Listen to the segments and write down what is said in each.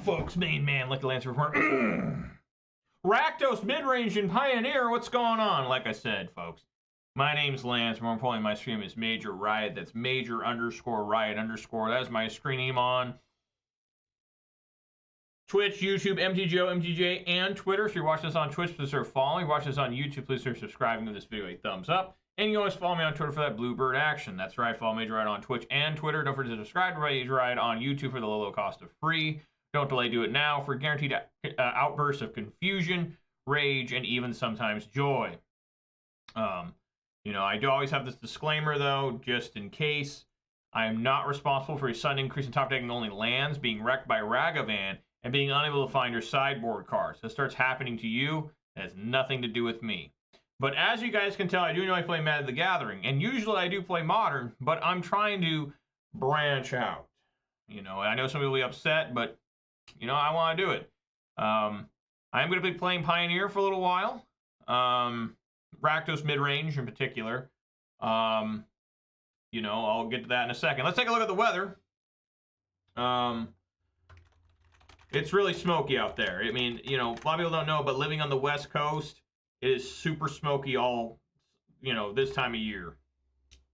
folks? Main man, Lucky Lancer Report. Rakdos Midrange and Pioneer, what's going on? Like I said, folks, my name's Lance. More importantly, my stream is Major Riot. That's Major _ Riot _ That is my screen name on Twitch, YouTube, MTGO, MTJ, and Twitter. If you're watching this on Twitch, please start following. If you're watching this on YouTube, please start subscribing. Give this video a thumbs up. And you can always follow me on Twitter for that Bluebird action. That's right, follow Major Riot on Twitch and Twitter. Don't forget to subscribe to Major Riot on YouTube for the low cost of free. Don't delay, do it now for guaranteed outbursts of confusion, rage, and even sometimes joy. You know, I do always have this disclaimer, though, just in case. I am not responsible for a sudden increase in top decking only lands, being wrecked by Ragavan, and being unable to find your sideboard cards. That starts happening to you. It has nothing to do with me. But as you guys can tell, I do know I play Magic the Gathering, and usually I do play Modern, but I'm trying to branch out. You know, I know some people will be upset, but, you know, I want to do it. I'm going to be playing Pioneer for a little while. Rakdos Midrange in particular. You know, I'll get to that in a second. Let's take a look at the weather. It's really smoky out there. I mean, you know, a lot of people don't know, but living on the West Coast, it is super smoky all, you know, this time of year.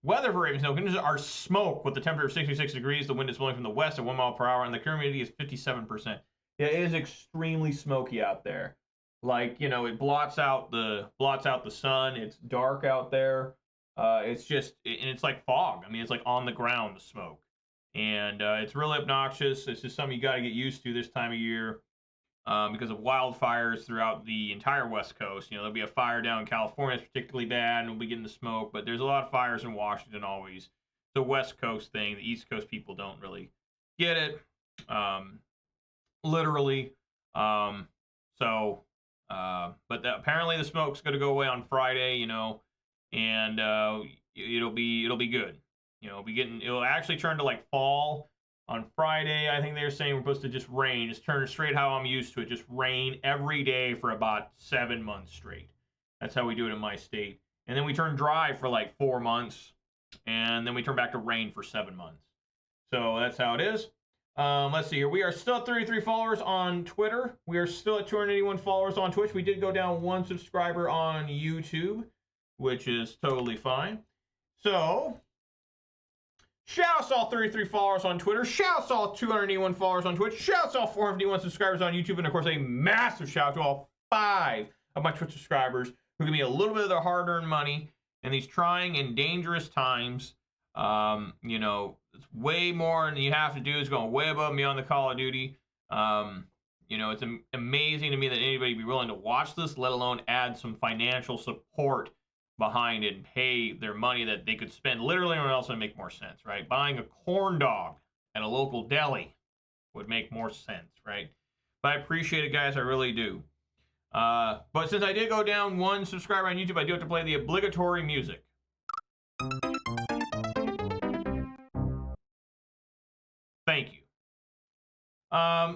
Weather for Ravensnow conditions are smoke with the temperature of 66 degrees. The wind is blowing from the west at 1 mile per hour, and the humidity is 57%. Yeah, it is extremely smoky out there. Like, you know, it blots out the sun. It's dark out there. It's just, and it's like fog. I mean, it's like on the ground, the smoke. And it's really obnoxious. It's just something you got to get used to this time of year because of wildfires throughout the entire West Coast. You know, there'll be a fire down in California that's particularly bad, and we'll be getting the smoke. But there's a lot of fires in Washington always. It's a West Coast thing. The East Coast people don't really get it, literally. But apparently the smoke's going to go away on Friday, you know, and it'll be good. You know, it'll actually turn to like fall on Friday. I think they're saying we're supposed to just rain, just turn straight how I'm used to it, just rain every day for about 7 months straight. That's how we do it in my state. And then we turn dry for like 4 months, and then we turn back to rain for 7 months. So that's how it is. Let's see here. We are still at 33 followers on Twitter. We are still at 281 followers on Twitch. We did go down 1 subscriber on YouTube, which is totally fine. So, shouts all 33 followers on Twitter. Shouts all 281 followers on Twitch. Shouts all 451 subscribers on YouTube. And, of course, a massive shout to all 5 of my Twitch subscribers who give me a little bit of their hard-earned money in these trying and dangerous times. You know, it's way more than you have to do. It's going way above and beyond the Call of Duty. You know, it's amazing to me that anybody would be willing to watch this, let alone add some financial support behind it and pay their money that they could spend literally anywhere else and make more sense, right? Buying a corn dog at a local deli would make more sense, right? But I appreciate it, guys. I really do. But since I did go down 1 subscriber on YouTube, I do have to play the obligatory music. Thank you.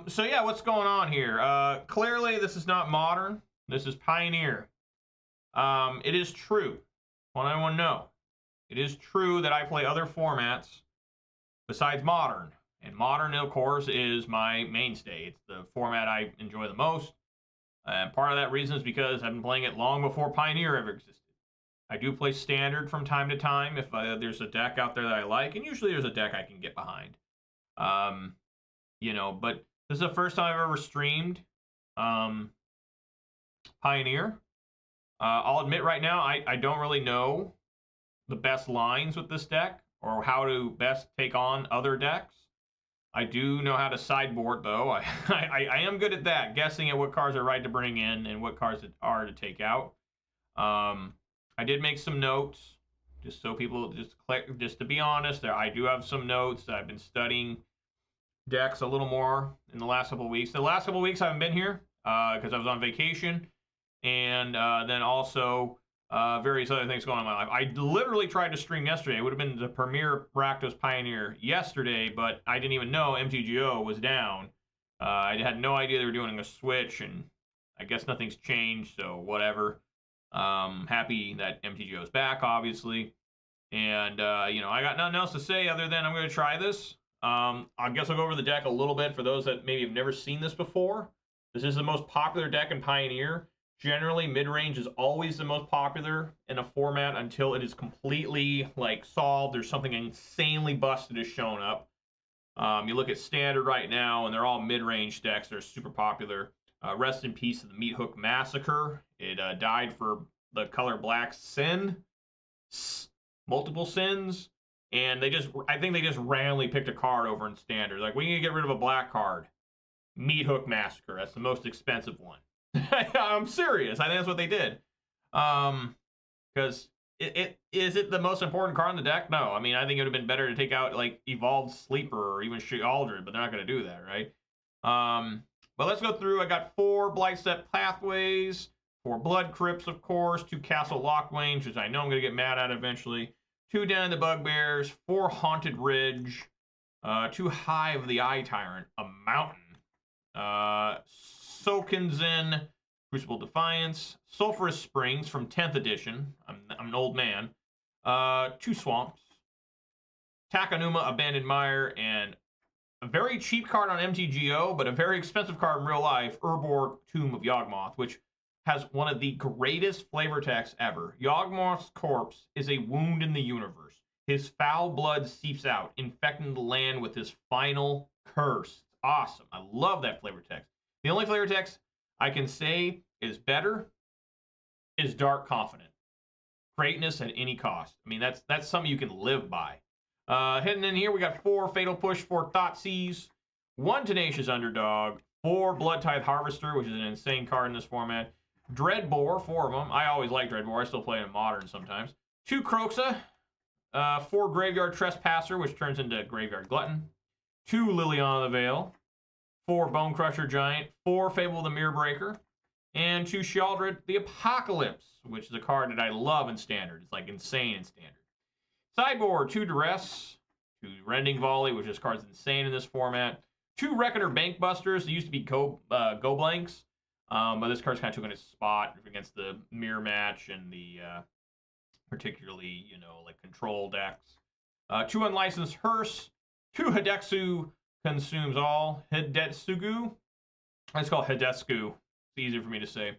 So yeah, what's going on here? Clearly, this is not Modern. This is Pioneer. It is true. I want everyone to know. It is true that I play other formats besides Modern. And Modern, of course, is my mainstay. It's the format I enjoy the most. And part of that reason is because I've been playing it long before Pioneer ever existed. I do play Standard from time to time if there's a deck out there that I like. And usually there's a deck I can get behind. You know, but this is the first time I've ever streamed Pioneer. I'll admit right now, I don't really know the best lines with this deck or how to best take on other decks. I do know how to sideboard, though. I am good at that, guessing at what cards are right to bring in and what cards are to take out. I did make some notes, just so people just to be honest. I do have some notes. I've been studying decks a little more in the last couple of weeks. The last couple of weeks I haven't been here because I was on vacation, and then also various other things going on in my life. I literally tried to stream yesterday. It would have been the premiere Rakdos Pioneer yesterday, but I didn't even know MTGO was down. I had no idea they were doing a switch, and I guess nothing's changed, so whatever. Happy that MTGO is back, obviously. And, you know, I got nothing else to say other than I'm going to try this. I guess I'll go over the deck a little bit for those that maybe have never seen this before. This is the most popular deck in Pioneer. Generally, mid-range is always the most popular in a format until it is completely like solved. There's something insanely busted has shown up. You look at Standard right now, and they're all mid-range decks. They're super popular. Rest in peace to the Meat Hook Massacre. It died for the color black sin, multiple sins, and I think they just randomly picked a card over in Standard. Like, we need to get rid of a black card. Meat Hook Massacre. That's the most expensive one. I'm serious. I think that's what they did. Because is it the most important card in the deck? No. I mean, I think it would have been better to take out like Evolved Sleeper or even Shealdred, but they're not going to do that, right? But let's go through. I got 4 Blightstep Pathways, 4 Blood Crypts, of course, 2 Castle Lockwains, which I know I'm going to get mad at eventually, 2 Den the Bugbears, 4 Haunted Ridge, 2 Hive the Eye Tyrant, a Mountain, Sokenzen, Crucible Defiance, Sulphurous Springs from 10th edition. I'm an old man. 2 Swamps, Takanuma, Abandoned Mire, and a very cheap card on MTGO, but a very expensive card in real life, Urborg Tomb of Yawgmoth, which has one of the greatest flavor texts ever. Yawgmoth's corpse is a wound in the universe. His foul blood seeps out, infecting the land with his final curse. It's awesome. I love that flavor text. The only flavor text I can say is better is Dark Confident. Greatness at any cost. I mean, that's something you can live by. Heading in here, we got 4 Fatal Push, 4 Thoughtseize, 1 Tenacious Underdog, 4 Blood Tithe Harvester, which is an insane card in this format, Dreadbore, 4 of them. I always like Dreadbore. I still play it in Modern sometimes. 2 Kroxa, 4 Graveyard Trespasser, which turns into Graveyard Glutton, 2 Liliana the Veil, 4 Bone Crusher Giant, 4 Fable the Mirror Breaker, and 2 Shealdred the Apocalypse, which is a card that I love in Standard. It's like insane in Standard. Sideboard, 2 Duress, 2 Rending Volley, which is card's insane in this format, 2 Reckoner Bankbusters. They used to be go blanks, but this card's kind of took in its spot against the mirror match and the particularly, like control decks. 2 Unlicensed Hearse, 2 Hidetsu Consumes All, Hidetsugu. Let's call it Hidetsugu. It's easier for me to say.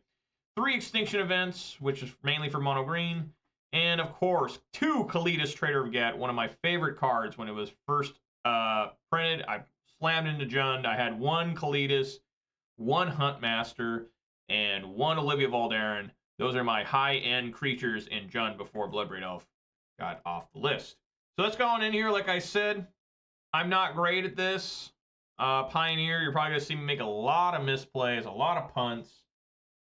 3 Extinction Events, which is mainly for mono green. And, of course, 2 Kalitas Trader of Get, one of my favorite cards when it was first printed. I slammed into Jund. I had 1 Kalitas, 1 Huntmaster, and 1 Olivia Valdarin. Those are my high-end creatures in Jund before Bloodbraid Elf got off the list. So let's go on in here. Like I said, I'm not great at this. Pioneer, you're probably going to see me make a lot of misplays, a lot of punts,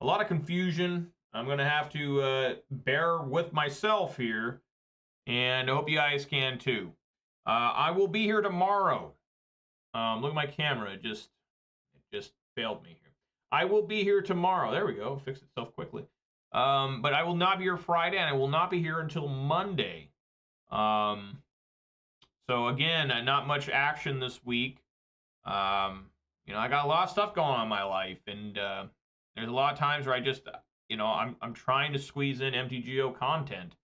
a lot of confusion. I'm going to have to bear with myself here, and I hope you guys can too. I will be here tomorrow. Look at my camera. It just failed me here. I will be here tomorrow. There we go. Fixed itself quickly. But I will not be here Friday, and I will not be here until Monday. So again, not much action this week. I got a lot of stuff going on in my life, and there's a lot of times where I just, I'm trying to squeeze in MTGO content.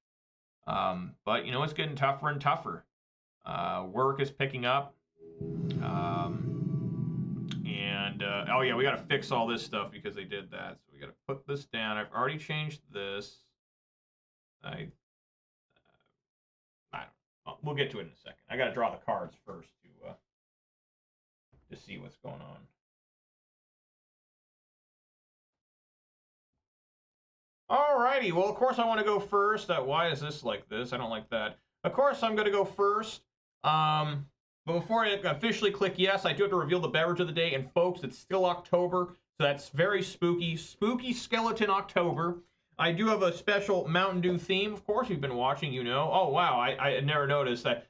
But it's getting tougher and tougher. Work is picking up. Oh yeah, we got to fix all this stuff because they did that. So we got to put this down. I've already changed this. I don't know. We'll get to it in a second. I got to draw the cards first to see what's going on. Alrighty, well, of course I want to go first. Why is this like this? I don't like that. Of course I'm going to go first. But before I officially click yes, I do have to reveal the beverage of the day. And folks, it's still October, so that's very spooky. Spooky Skeleton October. I do have a special Mountain Dew theme, of course. You've been watching, Oh, wow, I never noticed that.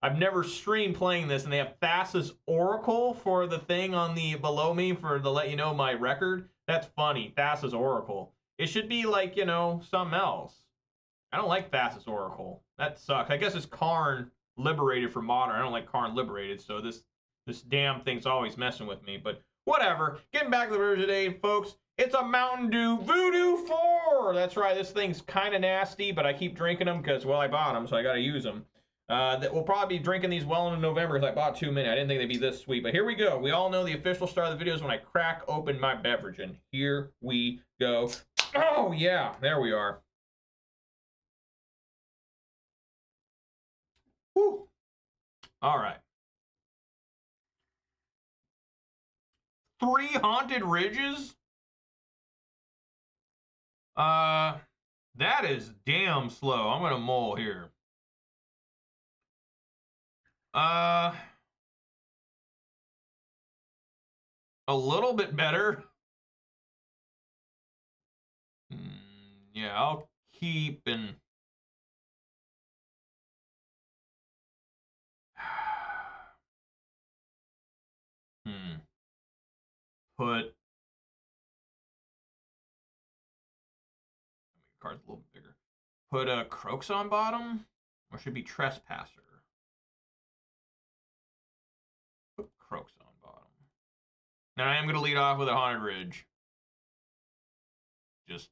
I've never streamed playing this, and they have Thassa's Oracle for the thing on the below me to let you know my record. That's funny, Thassa's Oracle. It should be like, something else. I don't like Thassa's Oracle. That sucks. I guess it's Karn Liberated for Modern. I don't like Karn Liberated, so this damn thing's always messing with me. But whatever. Getting back to the beverage today, folks. It's a Mountain Dew Voodoo 4. That's right. This thing's kind of nasty, but I keep drinking them because, well, I bought them, so I got to use them. that we'll probably be drinking these well into November because I bought too many. I didn't think they'd be this sweet. But here we go. We all know the official start of the video is when I crack open my beverage. And here we go. Oh, yeah. There we are. Whew. All right. 3 Haunted Ridges? That is damn slow. I'm going to mull here. A little bit better. Yeah, I'll keep and... Put... Card's a little bigger. Put a Croaks on bottom? Or should it be Trespasser? Put Croaks on bottom. Now I am going to lead off with a Haunted Ridge. Just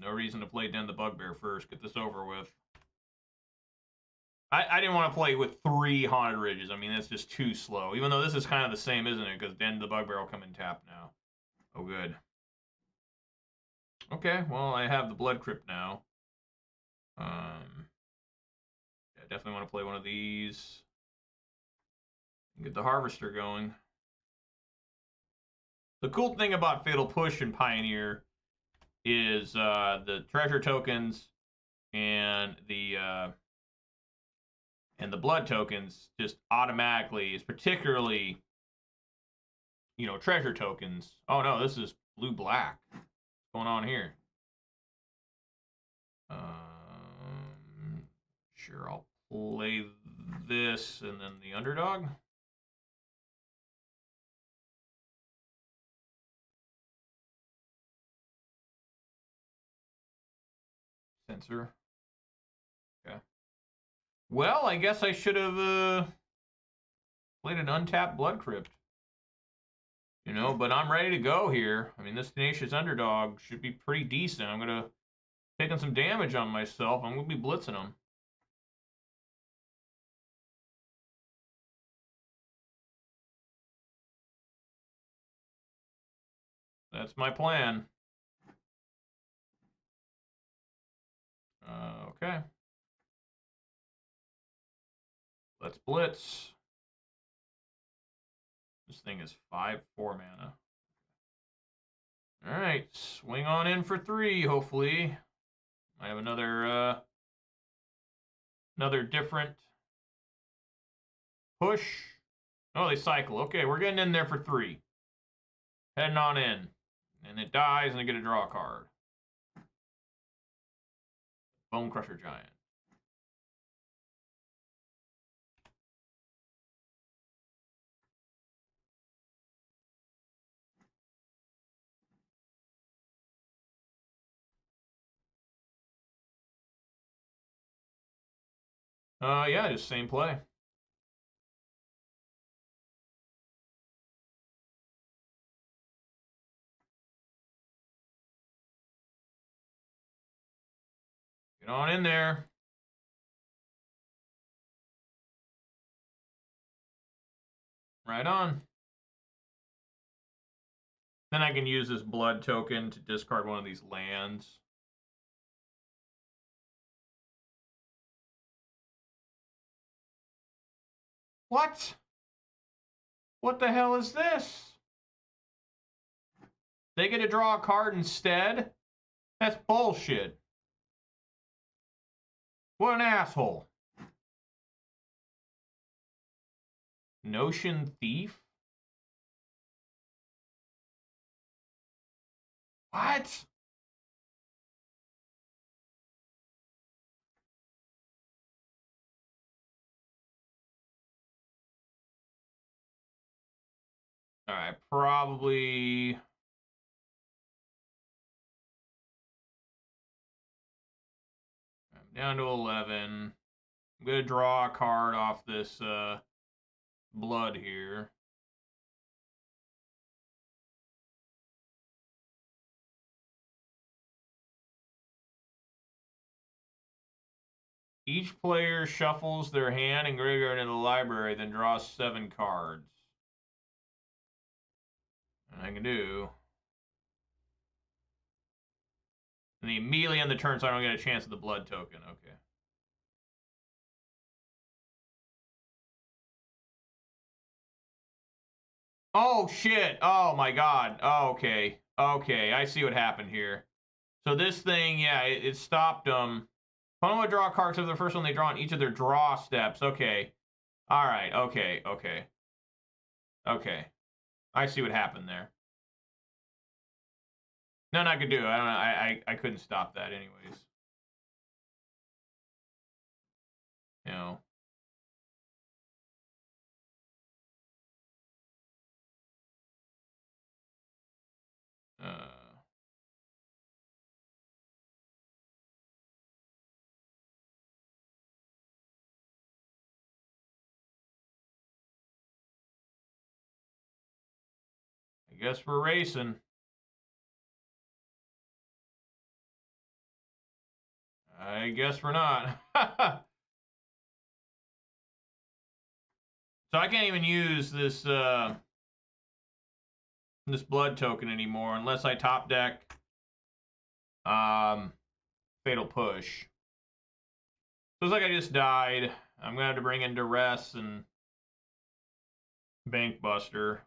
no reason to play Den the Bugbear first. Get this over with. I didn't want to play with 3 Haunted Ridges. I mean, that's just too slow. Even though this is kind of the same, isn't it? Because Den the Bugbear will come in tap now. Oh, good. Okay, well, I have the Blood Crypt now. Yeah, definitely want to play one of these. Get the Harvester going. The cool thing about Fatal Push and Pioneer is the treasure tokens and the blood tokens just automatically, is particularly, you know, treasure tokens. Oh no, this is blue-black. What's going on here? Sure, I'll play this and then the underdog. Censor. Okay. Well, I guess I should have played an untapped Blood Crypt. You know, but I'm ready to go here. I mean, this Tenacious Underdog should be pretty decent. I'm going to taking some damage on myself. I'm going to be blitzing them. That's my plan. Okay. Let's blitz. This thing is 5/4 mana. All right, swing on in for 3. Hopefully, I have another different push. Oh, they cycle. Okay, we're getting in there for 3. Heading on in, and it dies, and I get a draw card. Bone Crusher Giant. Yeah, just same play. Get on in there. Right on. Then I can use this blood token to discard one of these lands. What? What the hell is this? They get to draw a card instead? That's bullshit. What an asshole. Notion Thief? What? All right, probably... I'm down to 11. I'm going to draw a card off this blood here. Each player shuffles their hand and graveyard into the library, then draws 7 cards. And I can do. And they immediately end the turn, so I don't get a chance at the blood token. Okay. Oh, shit. Oh, my God. Oh, okay. Okay, I see what happened here. So this thing, yeah, it stopped them. Opponent would draw a card except for the first one they draw on each of their draw steps. Okay. All right. Okay. Okay. Okay. I see what happened there. Nothing I could do. I don't know. I couldn't stop that anyways. You know. I guess we're racing. I guess we're not. So I can't even use this this blood token anymore unless I top deck Fatal Push. Looks like I just died. I'm gonna have to bring in Duress and Bank Buster.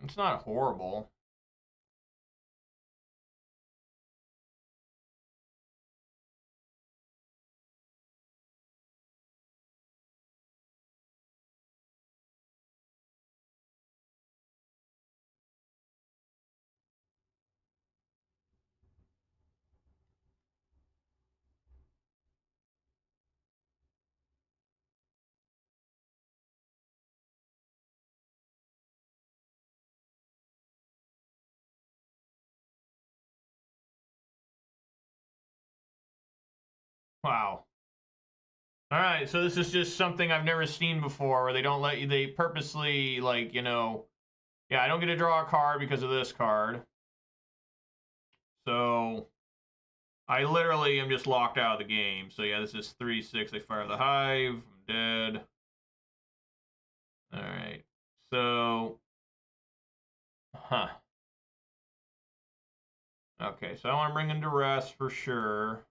It's not horrible. Wow. All right, so this is just something I've never seen before, where they don't let you. They purposely, like, you know, yeah, I don't get to draw a card because of this card. So I literally am just locked out of the game. So yeah, this is 3/6. They fire the hive. I'm dead. All right. So, huh. Okay, so I want to bring in Duress for sure.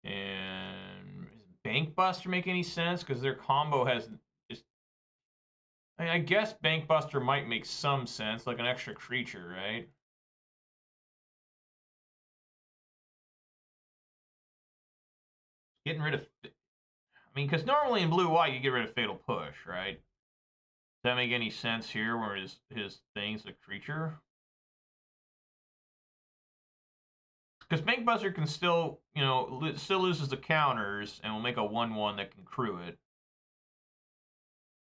And does Bank Buster make any sense? Because their combo has just. I mean, I guess Bank Buster might make some sense, like an extra creature, right? Getting rid of. I mean, because normally in blue-white you get rid of Fatal Push, right? Does that make any sense here, where his thing's a creature? Because Bank Buster can still, you know, still loses the counters and will make a 1/1 that can crew it.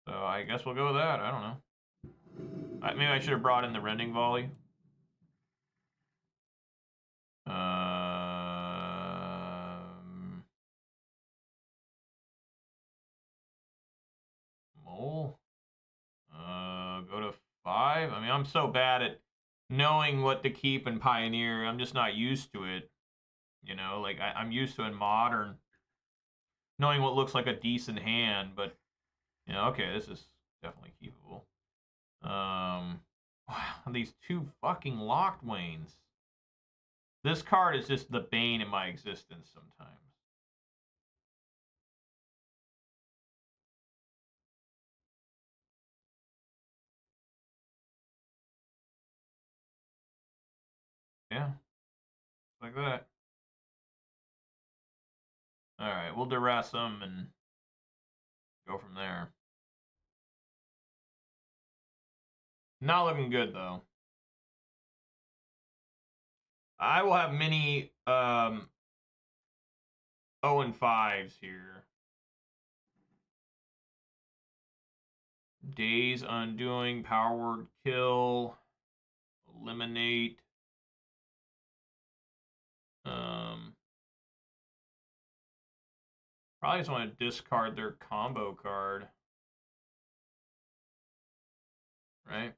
So I guess we'll go with that. I don't know. Maybe I should have brought in the Rending Volley. Mole. Go to 5. I mean, I'm so bad at knowing what to keep in Pioneer. I'm just not used to it. You know, like I'm used to in Modern knowing what looks like a decent hand, but you know, okay, this is definitely keepable. Wow, these 2 fucking locked Waynes. This card is just the bane of my existence sometimes. Yeah, like that. All right, we'll duress them and go from there. Not looking good though. I will have many 0 and 5s here. Days Undoing, Power Word Kill, Eliminate. Probably just want to discard their combo card. right?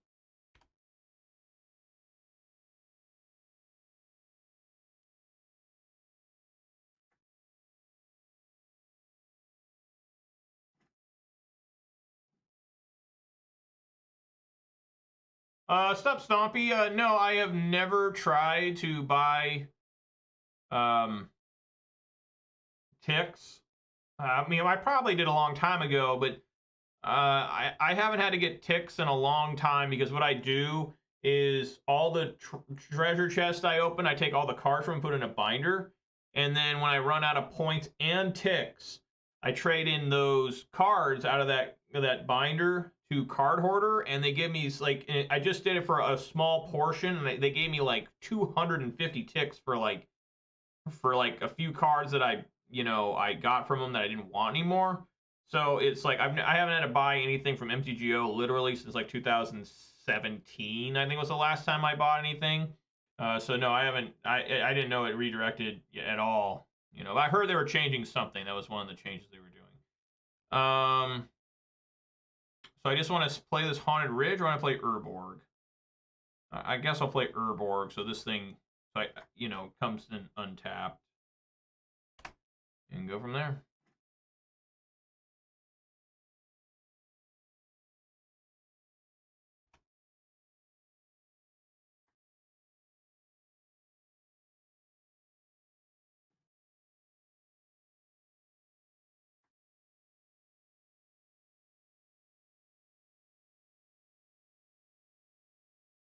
Stop Stompy. No, I have never tried to buy um, ticks. I mean, I probably did a long time ago, but I haven't had to get ticks in a long time because what I do is all the treasure chests I open, I take all the cards from and put in a binder. And then when I run out of points and ticks, I trade in those cards out of that binder to Card Hoarder, and they give me like I just did it for a small portion, and they gave me like 250 ticks for like a few cards that I got from them that I didn't want anymore. So it's like I haven't had to buy anything from MTGO literally since like 2017. I think was the last time I bought anything. So no, I haven't. I didn't know it redirected at all. I heard they were changing something. That was one of the changes they were doing. So I just want to play this Haunted Ridge, or want to play Urborg. I guess I'll play Urborg. So this thing, comes in untapped. And go from there.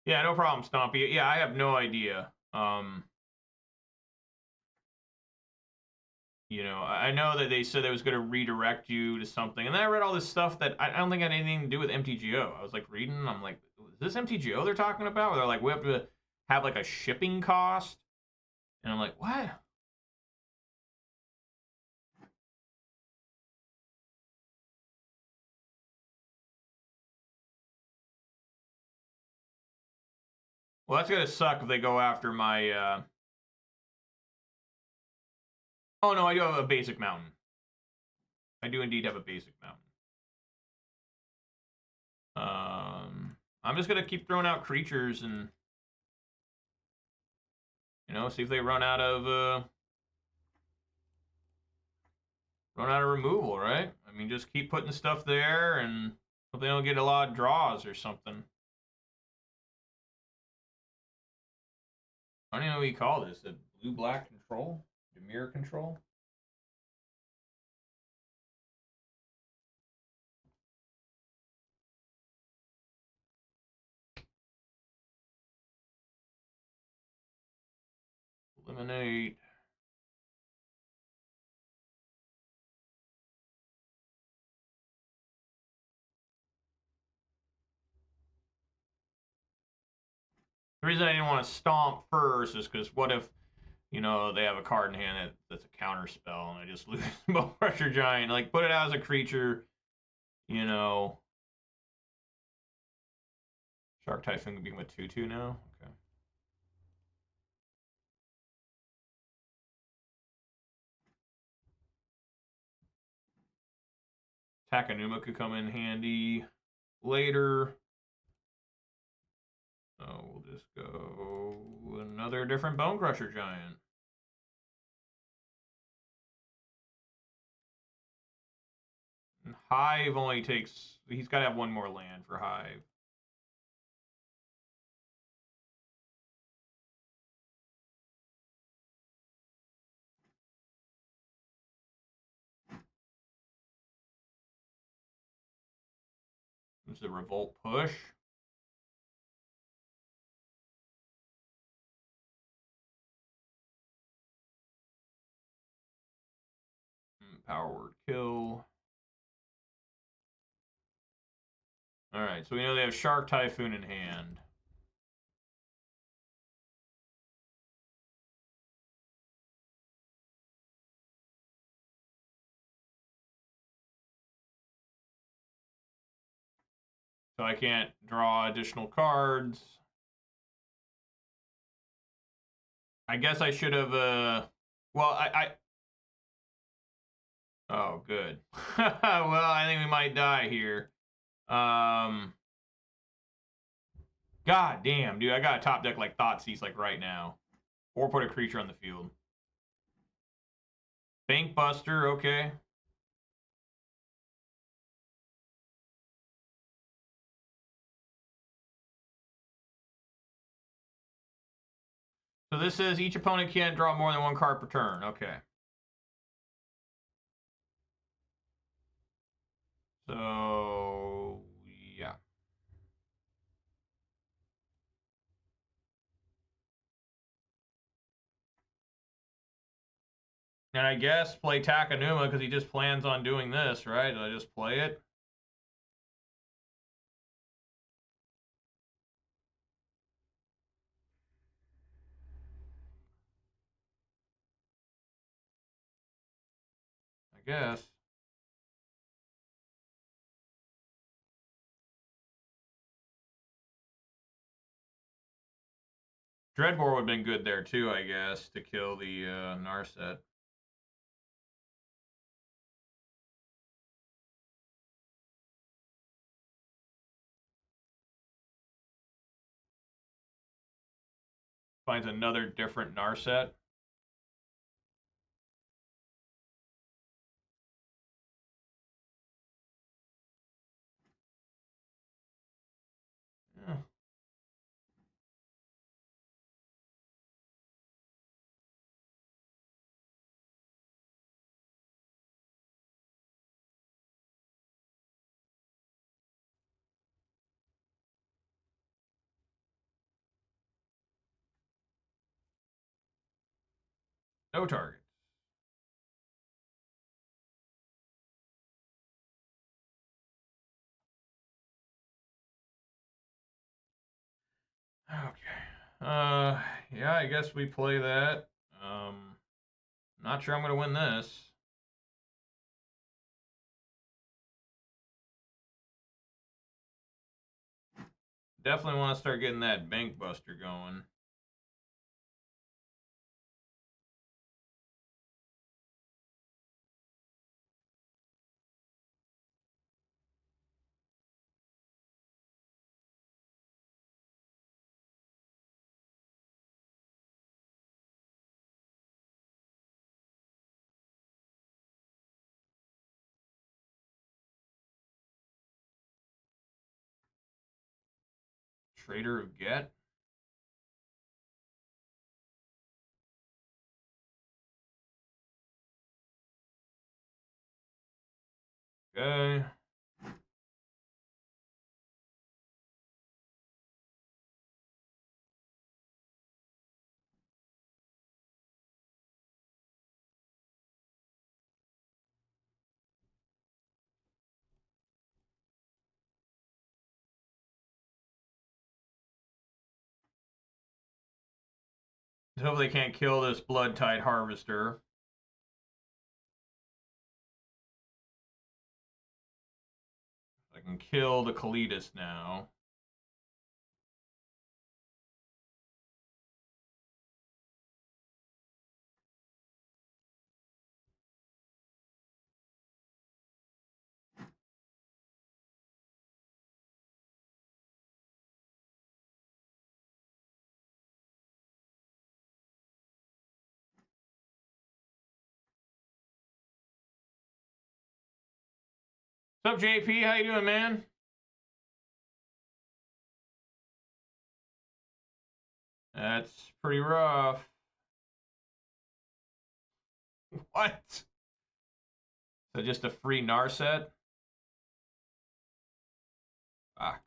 Yeah, no problem, Stompy. Yeah, I have no idea. I know that they said it was going to redirect you to something, and then I read all this stuff that I don't think had anything to do with MTGO. I was like reading, I'm like, is this MTGO they're talking about? Where they're like, we have to have like a shipping cost, and I'm like, what? Well, that's gonna suck if they go after my. Oh no, I do have a basic mountain. I do indeed have a basic mountain. I'm just gonna keep throwing out creatures and see if they run out of removal, right? I mean, just keep putting stuff there and hope they don't get a lot of draws or something. I don't know what you call this. A blue-black control? Dimir control? Eliminate. The reason I didn't want to stomp first is because what if, they have a card in hand that's a counter spell and I just lose Smoke Pressure Giant? Like, put it out as a creature, you know. Shark Typhoon can become a 2/2 now? Okay. Takanuma could come in handy later. So we'll just go another different Bone Crusher Giant. And Hive only takes... He's got to have one more land for Hive. It's a Revolt Push. Power Word Kill. Alright, so we know they have Shark Typhoon in hand. So I can't draw additional cards. I guess I should have, well, oh, good. Well, I think we might die here. God damn, dude, I got a top deck like Thoughtseize like right now. Or put a creature on the field. Bank Buster, okay. So this says each opponent can't draw more than one card per turn. Okay. So, yeah. And I guess play Takanuma because he just plans on doing this, right? Did I just play it? I guess. Dreadbore would have been good there too, I guess, to kill the Narset. Finds another different Narset. Yeah. No targets. Okay. Yeah, I guess we play that. Not sure I'm gonna win this. Definitely want to start getting that Bank Buster going. Trader of Get. Okay. Hopefully they can't kill this Blood Tide Harvester. I can kill the Kalitas now. What's up, JP? How you doing, man? That's pretty rough. What? So just a free Narset? Fuck.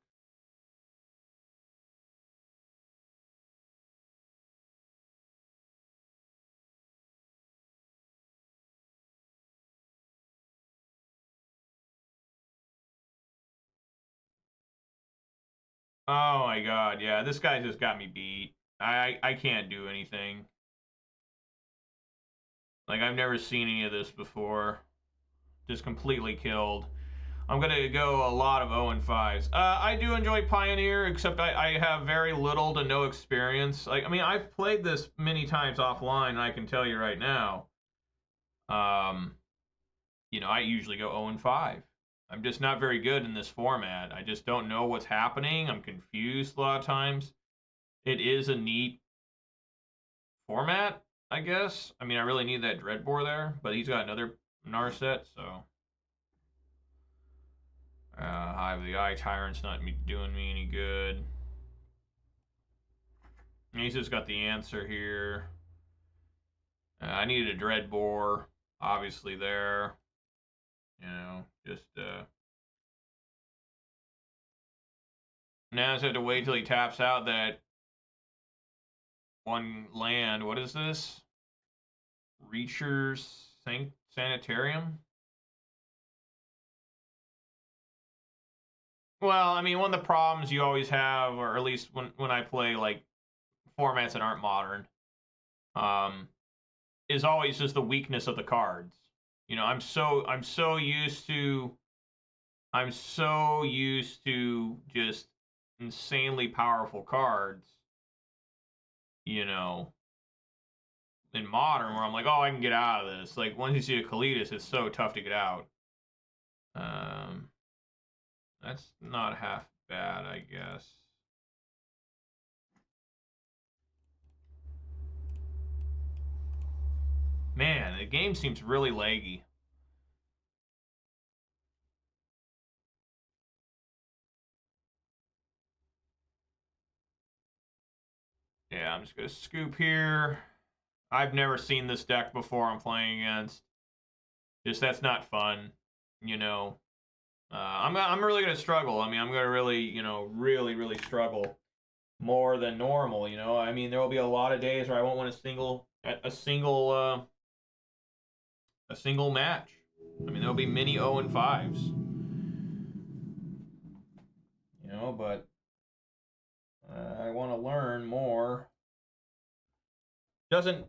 Oh my god, yeah, this guy just got me beat. I can't do anything. Like, I've never seen any of this before. Just completely killed. I'm gonna go a lot of 0 and 5s. I do enjoy Pioneer, except I have very little to no experience. Like, I mean, I've played this many times offline, and I can tell you right now. You know, I usually go 0 and 5. I'm just not very good in this format. I just don't know what's happening. I'm confused a lot of times. It is a neat format, I guess. I mean, I really need that Dreadbore there, but he's got another Narset, so. Hive of the Eye Tyrant's not doing me any good. He's just got the answer here. I needed a Dreadbore, obviously there. You know, just now I just have to wait till he taps out that one land. What is this? Reacher's Sanitarium? Well, I mean, one of the problems you always have, or at least when I play like formats that aren't modern, is always just the weakness of the cards. You know, I'm so used to just insanely powerful cards, you know, in modern where I'm like, oh, I can get out of this. Like once you see a Kalidas, it's so tough to get out. That's not half bad, I guess. Man, the game seems really laggy. Yeah, I'm just gonna scoop here. I've never seen this deck before I'm playing against. Just that's not fun, you know. I'm really gonna struggle. I mean, I'm gonna really, you know, really struggle more than normal. You know, I mean, there will be a lot of days where I won't win a single match. I mean, there'll be many 0 and 5s. You know, but I want to learn more. Doesn't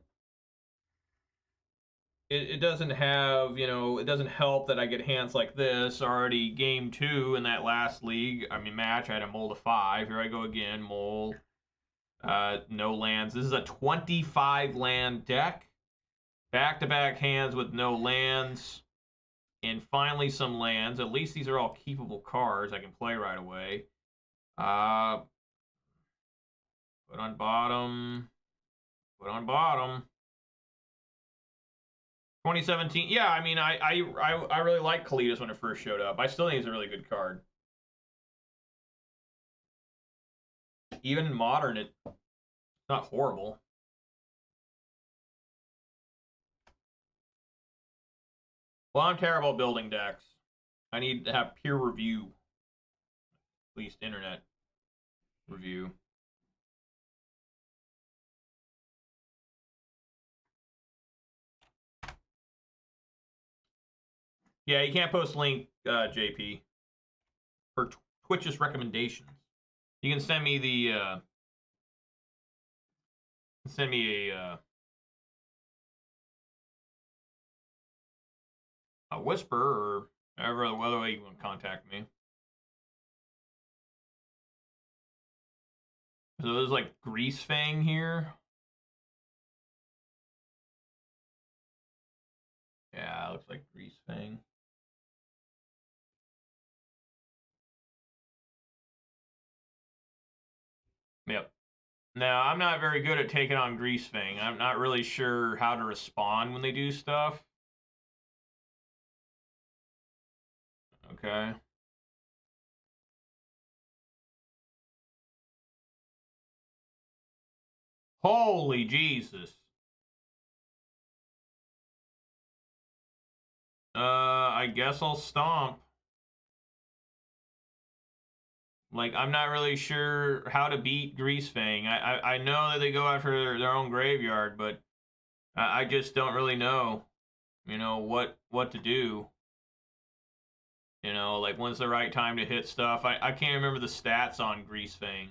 it doesn't have, you know, it doesn't help that I get hands like this. Already game 2 in that last league, I mean match, I had a mole to 5. Here I go again, mole. No lands. This is a 25 land deck. Back-to-back hands with no lands. And finally some lands. At least these are all keepable cards I can play right away. Put on bottom. Put on bottom. 2017. Yeah, I mean, I really liked Kalidas when it first showed up. I still think it's a really good card. Even in modern, it's not horrible. Well, I'm terrible at building decks. I need to have peer review. At least internet review. Yeah, you can't post link, JP, for Twitch's recommendations. You can send me the send me a whisper or however other way you want to contact me. So there's like Greasefang here. Yeah, looks like Greasefang. Yep. Now, I'm not very good at taking on Greasefang. I'm not really sure how to respond when they do stuff. Okay. Holy Jesus. I guess I'll stomp. Like, I'm not really sure how to beat Greasefang. I know that they go after their own graveyard, but I just don't really know, you know, what to do. You know, like, when's the right time to hit stuff? I can't remember the stats on Greasefang.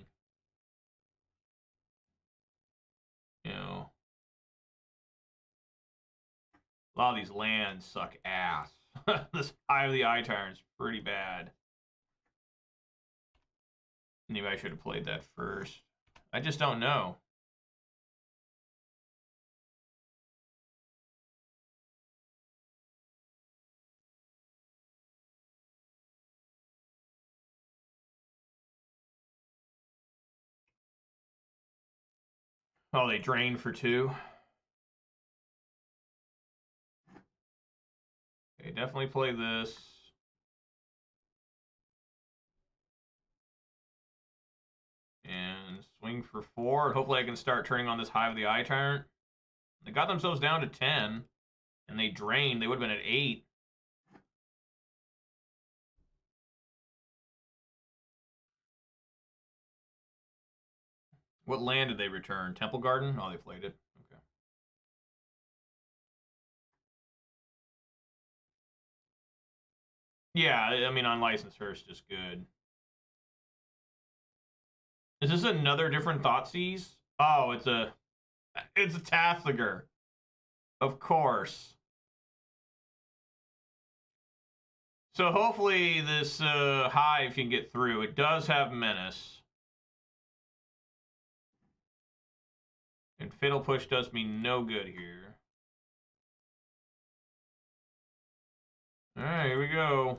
You know, a lot of these lands suck ass. This Eye of the Eye Tyrant's pretty bad. Maybe I should have played that first. I just don't know. Oh, they drained for 2. Okay, definitely play this. And swing for 4. Hopefully I can start turning on this Hive of the Eye Tyrant. They got themselves down to 10. And they drained. They would have been at 8. What land did they return? Temple Garden? Oh, they played it. Okay. Yeah, I mean, Unlicensed Hearse is good. Is this another different Thoughtseize? Oh, it's a Tathiger. Of course. So hopefully this Hive can get through. It does have Menace. And Fatal Push does me no good here. Alright, here we go.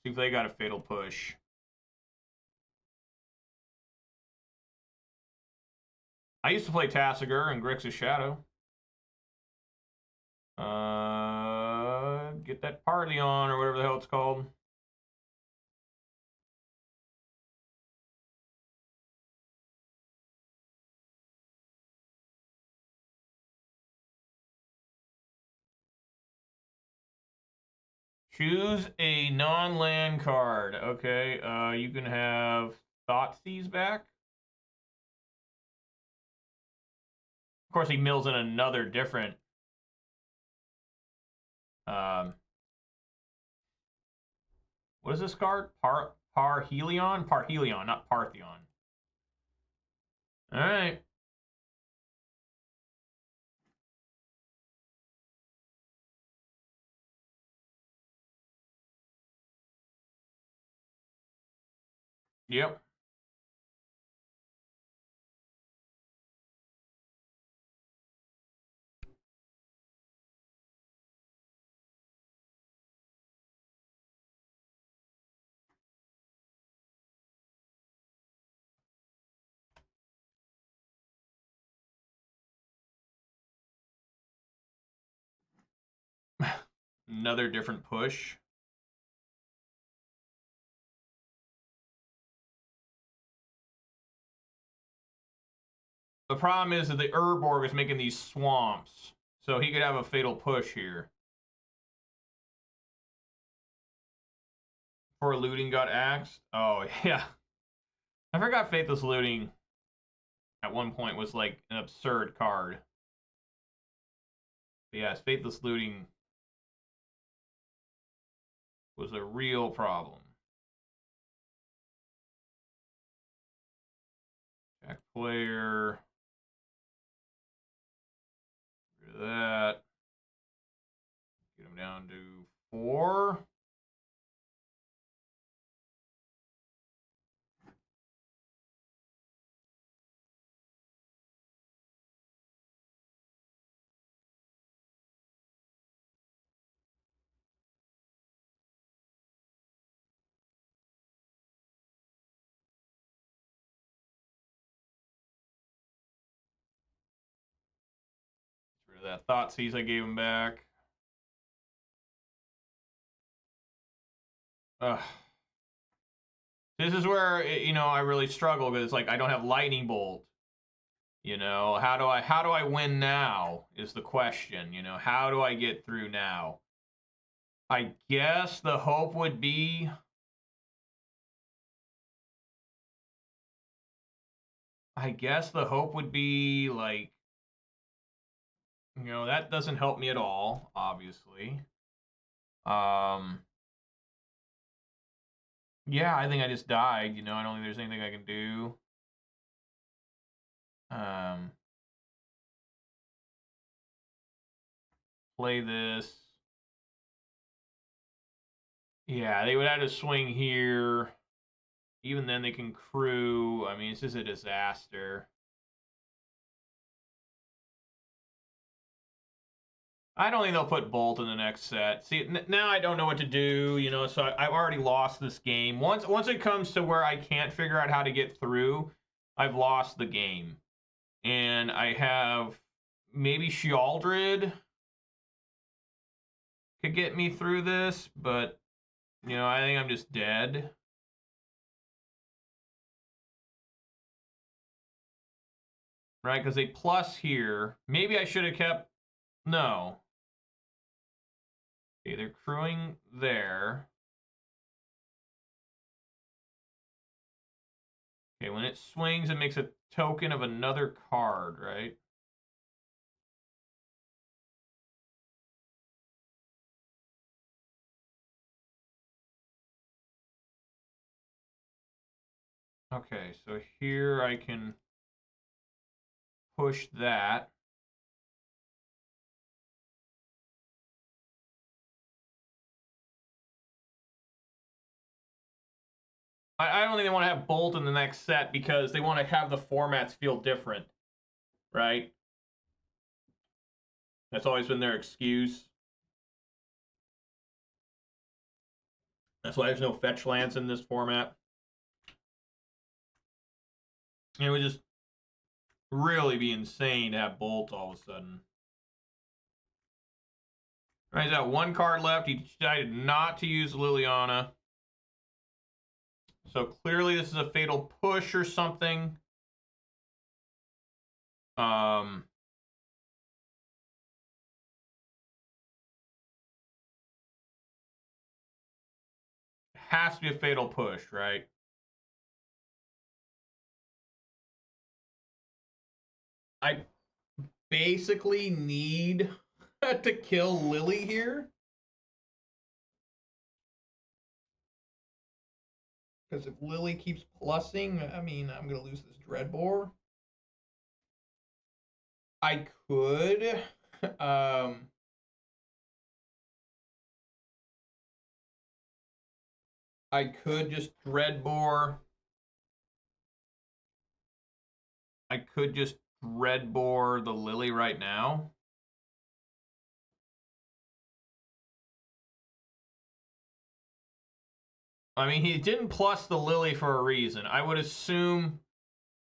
See if they got a Fatal Push. I used to play Tassiger and Grixis Shadow. Get that party on, or whatever the hell it's called. Choose a non-land card. Okay, you can have Thoughtseize back. Of course, he mills in another different. What is this card? Parhelion? Parhelion, not Partheon. All right. Yep. Another different push. The problem is that the Urborg is making these swamps, so he could have a fatal push here. Before looting got axed. Oh yeah, I forgot Faithless Looting at one point was like an absurd card. But yes, Faithless Looting was a real problem. Back player. Get rid of that. Get him down to 4. Get rid of that Thoughtseize I gave him back. Ugh. This is where I really struggle because it's like I don't have Lightning Bolt. How do I win now is the question. How do I get through now? I guess the hope would be like that doesn't help me at all, obviously. Yeah, I think I just died, I don't think there's anything I can do. Play this. Yeah, they would have to swing here. Even then they can crew. I mean, it's just a disaster. I don't think they'll put Bolt in the next set. See, now I don't know what to do, you know, so I've already lost this game. Once it comes to where I can't figure out how to get through, I've lost the game. And I have maybe Shealdred could get me through this, but, you know, I think I'm just dead. Right, because they plus here. Maybe I should have kept... No. Okay, they're crewing there. Okay, when it swings, it makes a token of another card, right? Okay, so here I can push that. I don't think they want to have Bolt in the next set because they want to have the formats feel different, right? That's always been their excuse. That's why there's no fetch lands in this format. It would just really be insane to have Bolt all of a sudden. All right, he's got one card left. He decided not to use Liliana. So clearly this is a fatal push or something. Has to be a fatal push, right? I basically need to kill Lily here. Because if Lily keeps plussing, I mean, I'm going to lose this Dreadbore. I could. I could just Dreadbore. I could just Dreadbore the Lily right now. I mean, he didn't plus the Lily for a reason. I would assume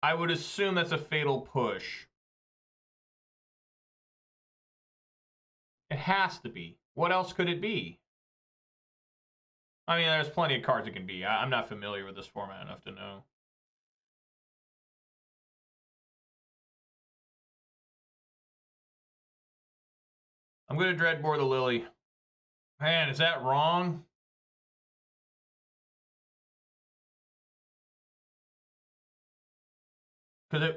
that's a fatal push. It has to be. What else could it be? I mean, there's plenty of cards it can be. I'm not familiar with this format enough to know. I'm going to Dreadbore the Lily. Man, is that wrong? Because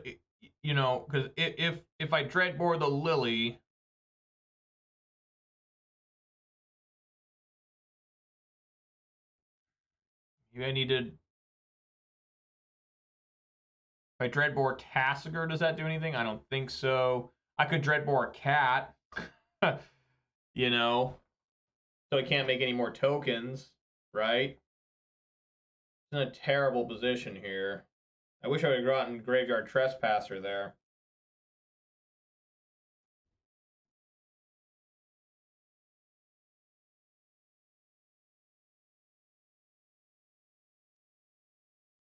you know, because if I Dreadbore the Lily, maybe I need to. If I Dreadbore Tassiger, does that do anything? I don't think so. I could Dreadbore a cat, you know, so I can't make any more tokens, right? It's in a terrible position here. I wish I would have gotten Graveyard Trespasser there.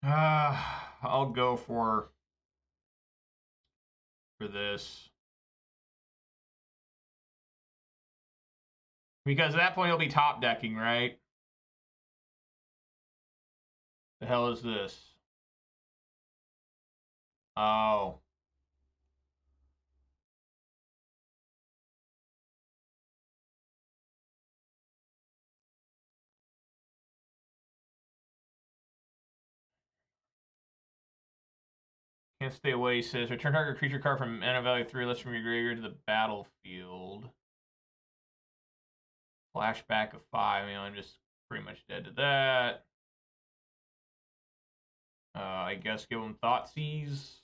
I'll go for this. Because at that point he'll be top decking, right? The hell is this? Oh. Can't stay away, he says. Return target creature card from mana value 3 less from your graveyard to the battlefield. Flashback of 5. I mean, I'm just pretty much dead to that. I guess give him Thoughtseize.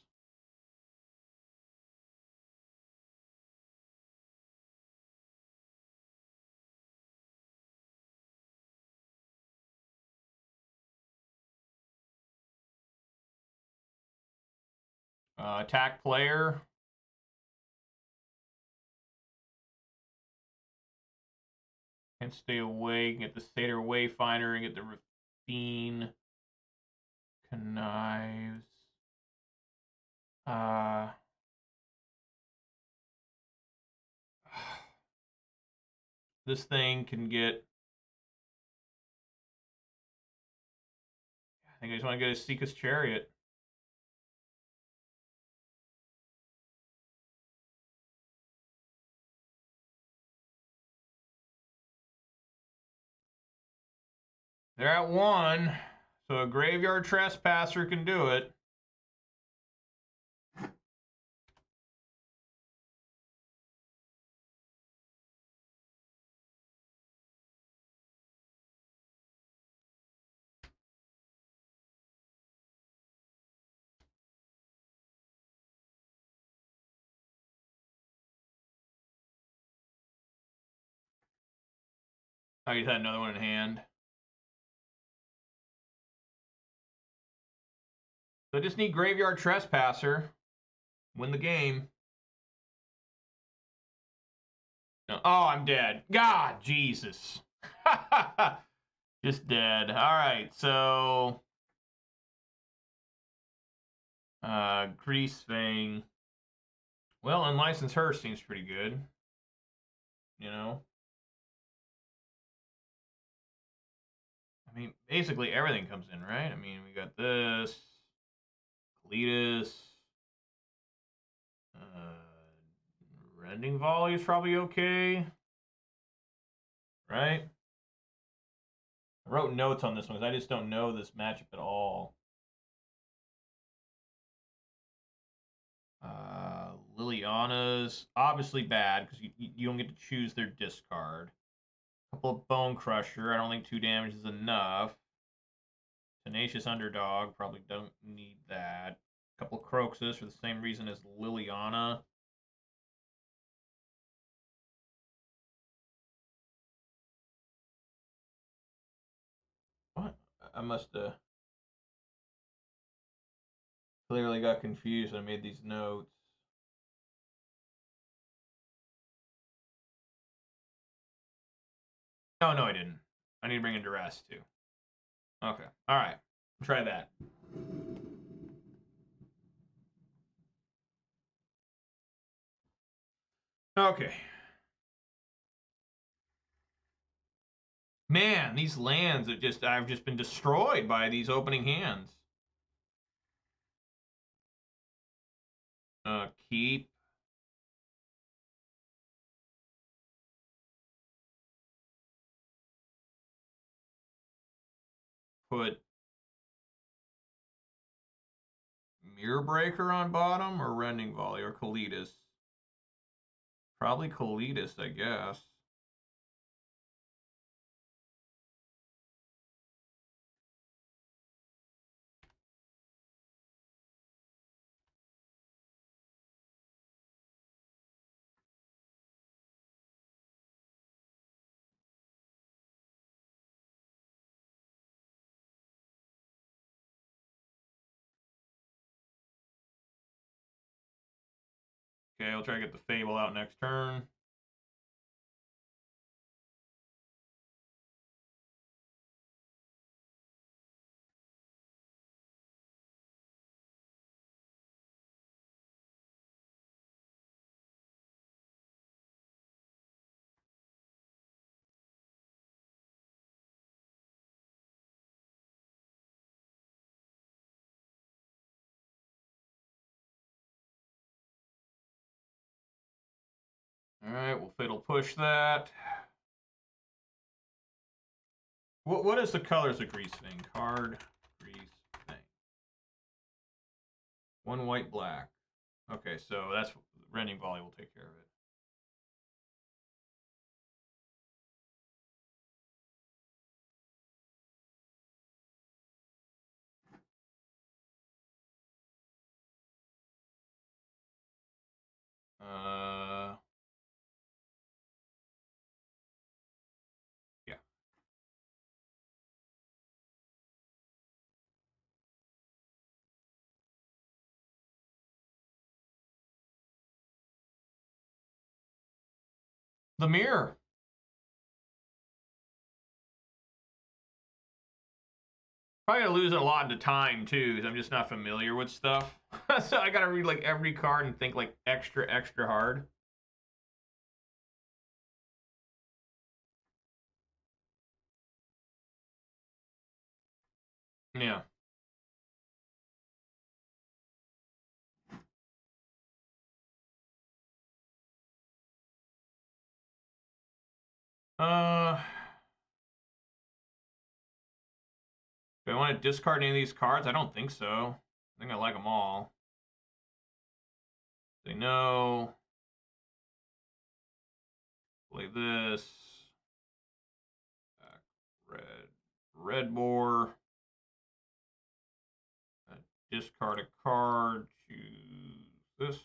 Attack player. Can't stay awake. Get the Satyr Wayfinder and get the Rafine. Connives. This thing can get. I think I just want to get a Seeka's Chariot. They're at 1, so a Graveyard Trespasser can do it. Oh, you had another one in hand. So I just need Graveyard Trespasser. Win the game. No. Oh, I'm dead. God, Jesus. Just dead. All right, so Greasefang. Well, Unlicensed Her seems pretty good. You know? I mean, basically everything comes in, right? I mean, we got this. Cletus. Rending Volley is probably okay. Right? I wrote notes on this one because I just don't know this matchup at all. Liliana's obviously bad because you don't get to choose their discard. A couple of Bone Crusher. I don't think 2 damage is enough. Tenacious Underdog. Probably don't need that. A couple of Croxus for the same reason as Liliana. What? I must have clearly got confused when I made these notes. No, I didn't. I need to bring in Duress too. Okay. All right. Try that. Okay. Man, these lands are just, I've just been destroyed by these opening hands. Keep. Put Mirror Breaker on bottom or Rending Volley or Kalitas. Probably Kalitas, I guess. Okay, I'll try to get the Fable out next turn. All right, we'll Fatal Push that. What is the colors of Greasefang? Card, Greasefang. 1 white, black. Okay, so that's Rending Volley will take care of it. Yeah. The Mirror. Probably gonna lose a lot of time too, because I'm just not familiar with stuff. So I gotta read like every card and think like extra hard. Yeah. Uh, do I want to discard any of these cards? I don't think so. I think I like them all. They know. Play this. Back red. Red more. Discard a card. Choose this.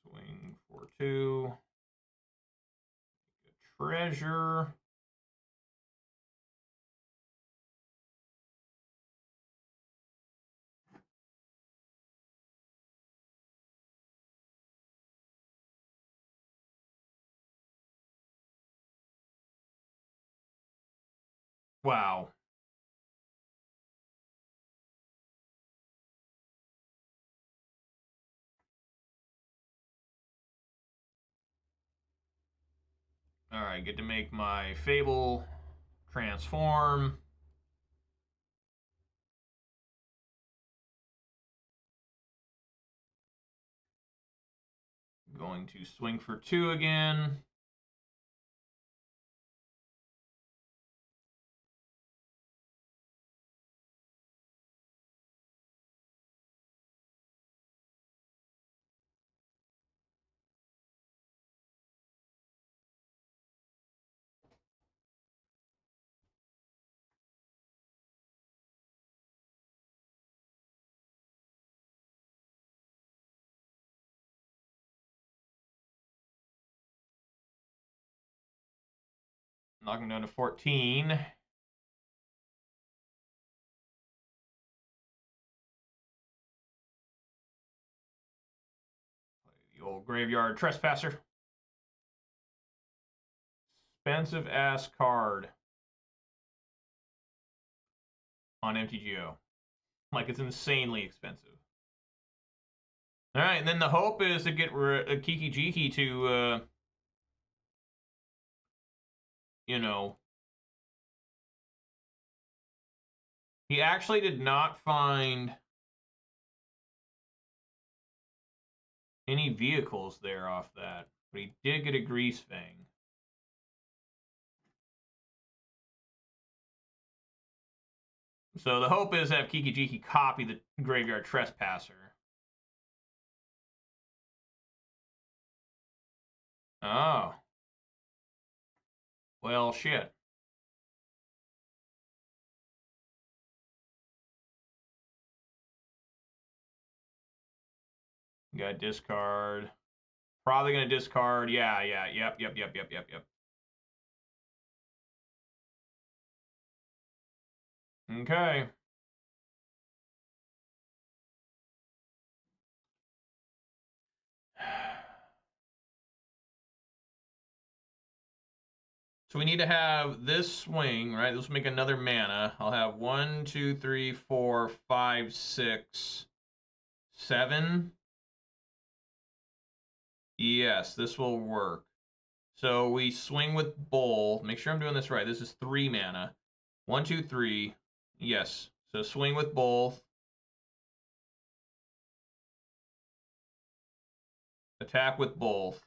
Swing for 2. Treasure. Wow. Alright, get to make my Fable transform. Going to swing for 2 again. Knocking down to 14. Play the old graveyard trespasser. Expensive ass card on MTGO. Like it's insanely expensive. All right, and then the hope is to get Kiki Jiki to, you know, he actually did not find any vehicles there off that, but he did get a Greasefang. So the hope is that Kiki Jiki copy the graveyard trespasser. Oh. Well, shit. Got discard. Probably gonna discard. Yeah. Yep. Okay. So we need to have this swing, right? Let's make another mana. I'll have 1, 2, 3, 4, 5, 6, 7. Yes, this will work. So we swing with Bowl. Make sure I'm doing this right. This is 3 mana. 1, 2, 3. Yes. So swing with both. Attack with both.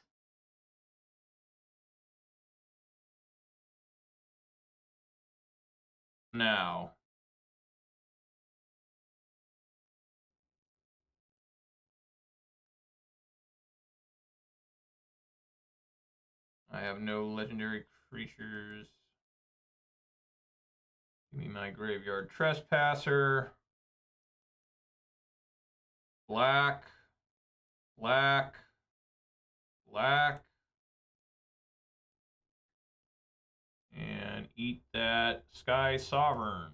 Now. I have no legendary creatures. Give me my graveyard trespasser. Black. Black. Black. And eat that Sky Sovereign.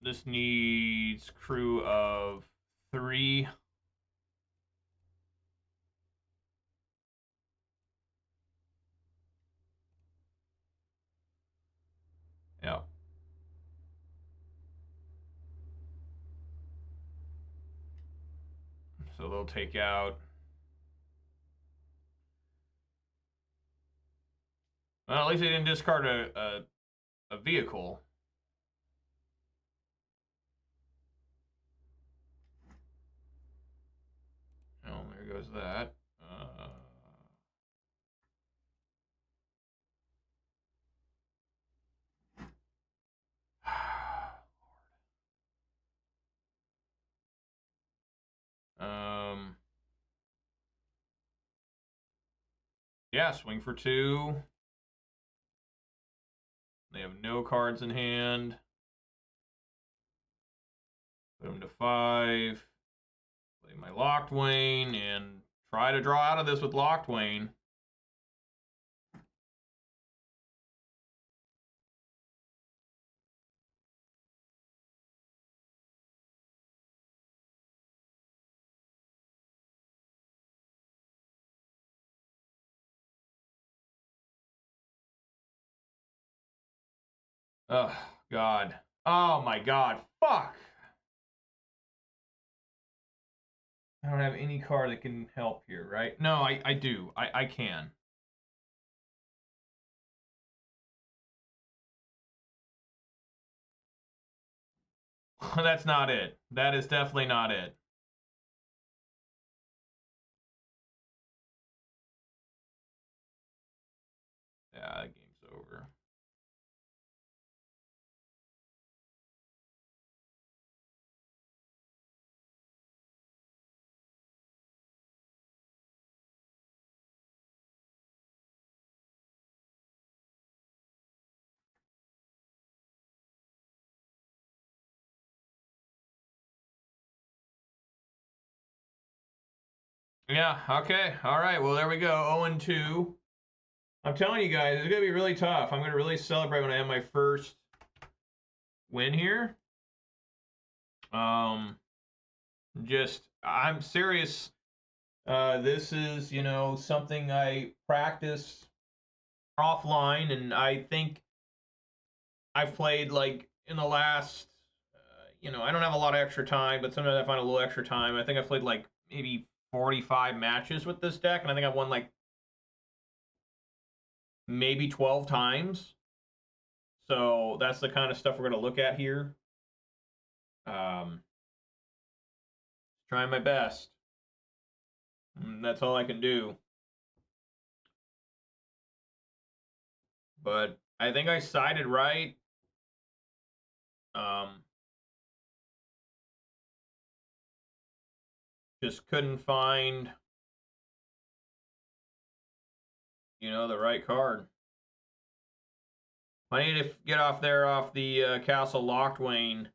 This needs crew of 3. Yeah. So they'll take out. Well, at least they didn't discard a vehicle. Oh, there goes that. Yeah, swing for 2. They have no cards in hand. Put them to 5. Play my Locked Wayne and try to draw out of this with Locked Wayne. Oh, God. Oh, my God. Fuck. I don't have any card that can help here, right? No, I do. I can. That's not it. That is definitely not it. Yeah, that game's over. Yeah, okay. All right. Well, there we go. 0-2. I'm telling you guys, it's going to be really tough. I'm going to really celebrate when I have my first win here. I'm serious. This is, something I practice offline, and I think I've played, like, in the last, I don't have a lot of extra time, but sometimes I find a little extra time. I think I've played, like, maybe 45 matches with this deck, and I think I've won, like, maybe 12 times. So that's the kind of stuff we're going to look at here. Trying my best. That's all I can do. But I think I sided right. Just couldn't find, the right card. I need to get off the Castle Locked Wayne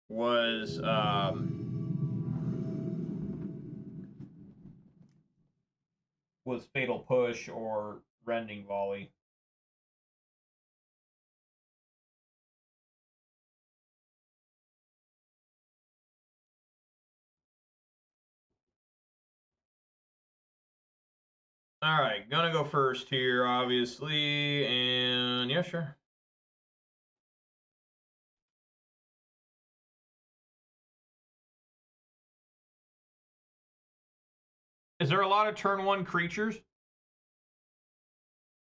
was Fatal Push or Rending Volley. All right, gonna go first here, obviously, and yeah, sure. Is there a lot of turn 1 creatures?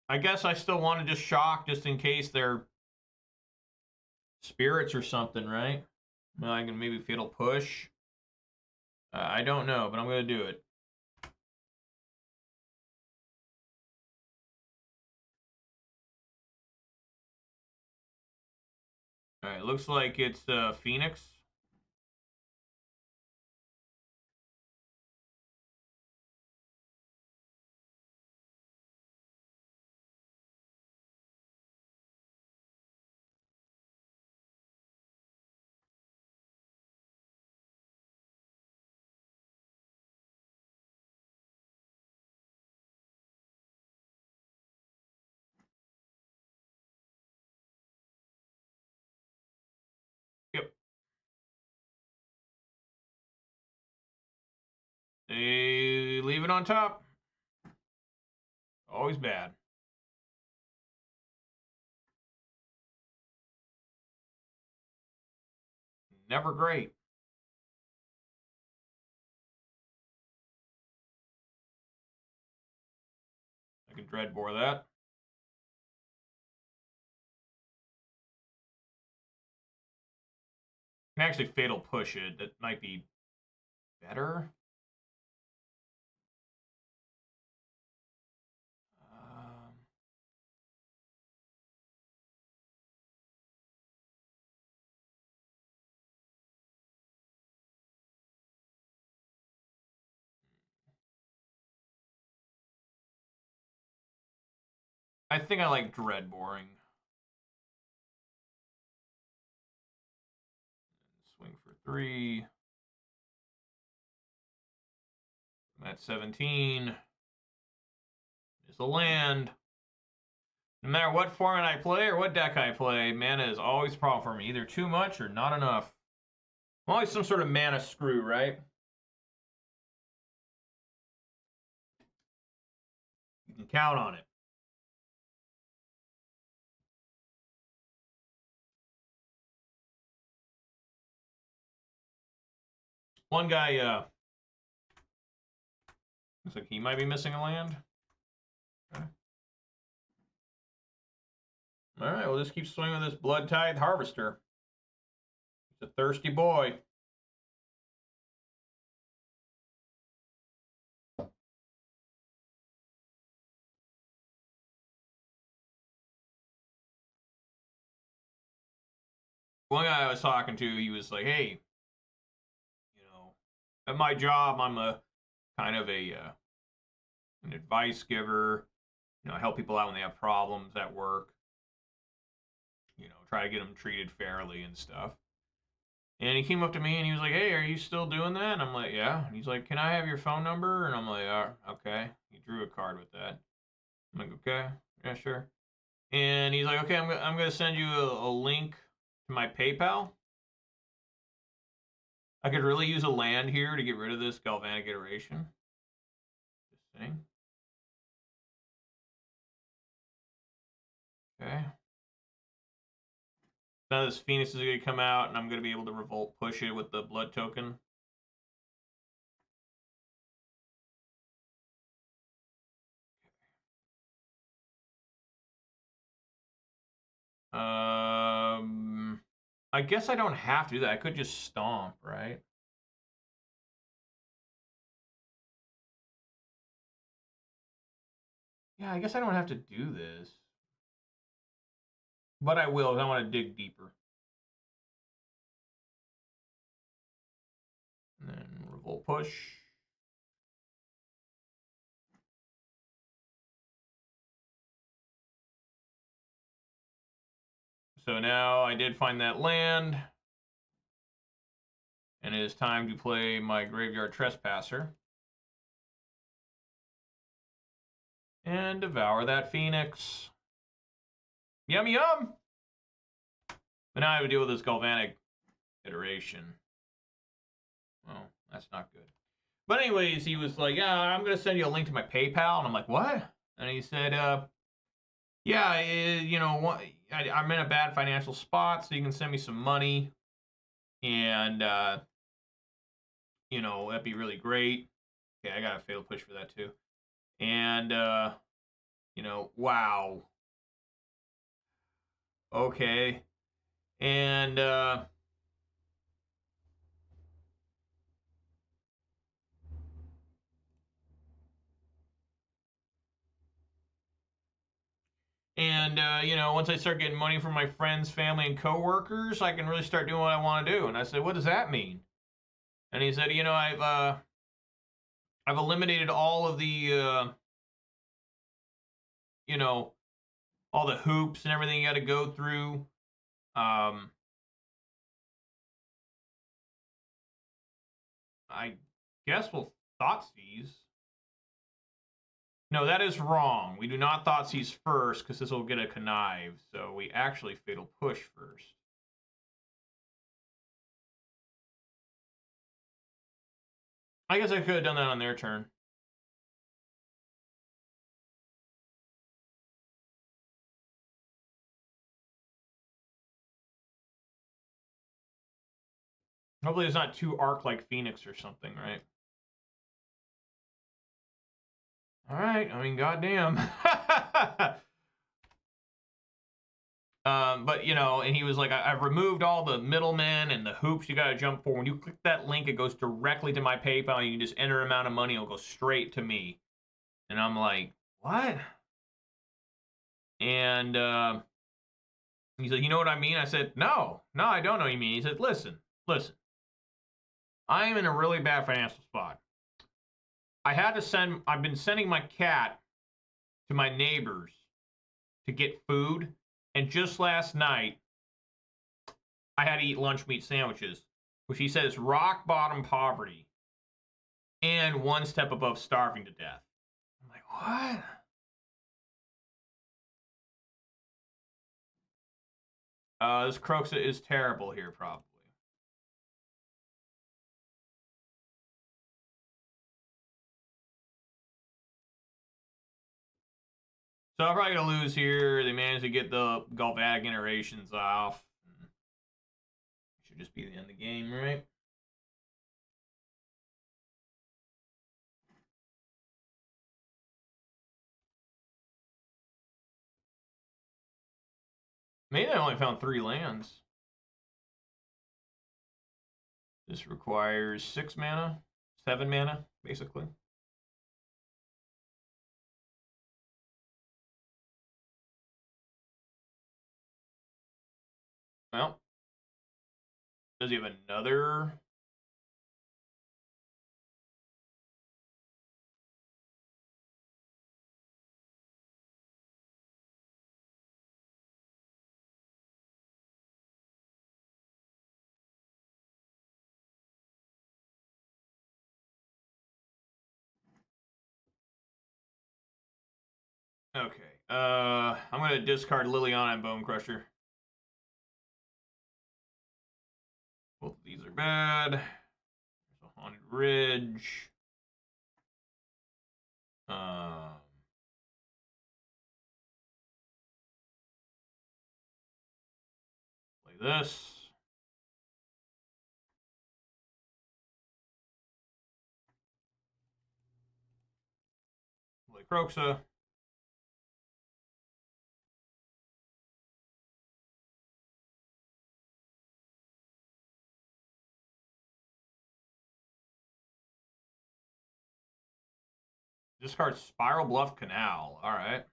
I guess I still want to just shock just in case they're spirits or something, right? Well, I can maybe Fatal Push. I don't know, but I'm going to do it. All right, looks like it's Phoenix. Yep. They leave it on top. Always bad. Never great. I can dreadbore that. I can actually fatal push it. That might be better. I think I like dreadboring. Swing for 3. I'm at 17. It's a land. No matter what format I play or what deck I play, mana is always a problem for me. Either too much or not enough. I'm always some sort of mana screw, right? You can count on it. One guy, looks like he might be missing a land. Okay. All right, we'll just keep swinging with this Blood Tithe Harvester. He's a thirsty boy. One guy I was talking to, he was like, hey, you know, at my job, I'm a kind of an advice giver. You know, I help people out when they have problems at work. You know, try to get them treated fairly and stuff. And he came up to me and he was like, hey, are you still doing that? And I'm like, yeah. And he's like, can I have your phone number? And I'm like, okay. He drew a card with that. I'm like, okay, yeah, sure. And he's like, okay, I'm going to send you a link to my PayPal. I could really use a land here to get rid of this galvanic iteration. Just saying. Okay. Now this Phoenix is going to come out, and I'm going to be able to revolt push it with the blood token. I guess I don't have to do that. I could just stomp, right? Yeah, I guess I don't have to do this. But I will, because I want to dig deeper. And then revolt push. So now I did find that land. And it is time to play my Graveyard Trespasser. And devour that Phoenix. Yum, yum! But now I would deal with this Galvanic iteration. Well, that's not good. But anyways, he was like, yeah, I'm going to send you a link to my PayPal. And I'm like, what? And he said, yeah, you know, I'm in a bad financial spot, so you can send me some money. And, you know, that'd be really great. Okay, I got a fatal push for that too. And, you know, wow. Okay. And, you know, once I start getting money from my friends, family, and coworkers, I can really start doing what I want to do. And I said, what does that mean? And he said, you know, I've eliminated all of the, you know, all the hoops and everything you got to go through. I guess we'll Thoughtseize. No, that is wrong. We do not Thoughtseize first, because this will get a connive. So we actually fatal push first. I guess I could have done that on their turn. Hopefully it's not too arc like Phoenix or something, right? All right. I mean, goddamn. But you know, and he was like, I've removed all the middlemen and the hoops you got to jump for. When you click that link, it goes directly to my PayPal. And you can just enter amount of money. It'll go straight to me. And I'm like, what? And he's like, you know what I mean? I said, no, I don't know what you mean. He said, listen. I am in a really bad financial spot. I've been sending my cat to my neighbors to get food. And just last night, I had to eat lunch meat sandwiches, which he says rock bottom poverty and one step above starving to death. I'm like, what? This Croxa is terrible here, probably. So I'm probably going to lose here. They managed to get the Galvanic iterations off. Should just be the end of the game, right? Maybe I only found 3 lands. This requires 6 mana, 7 mana, basically. Well, does he have another? Okay. I'm going to discard Liliana and Bone Crusher. Both of these are bad. There's a Haunted Ridge. Play this. Play Croxa. Discard Spiral Bluff Canal. All right.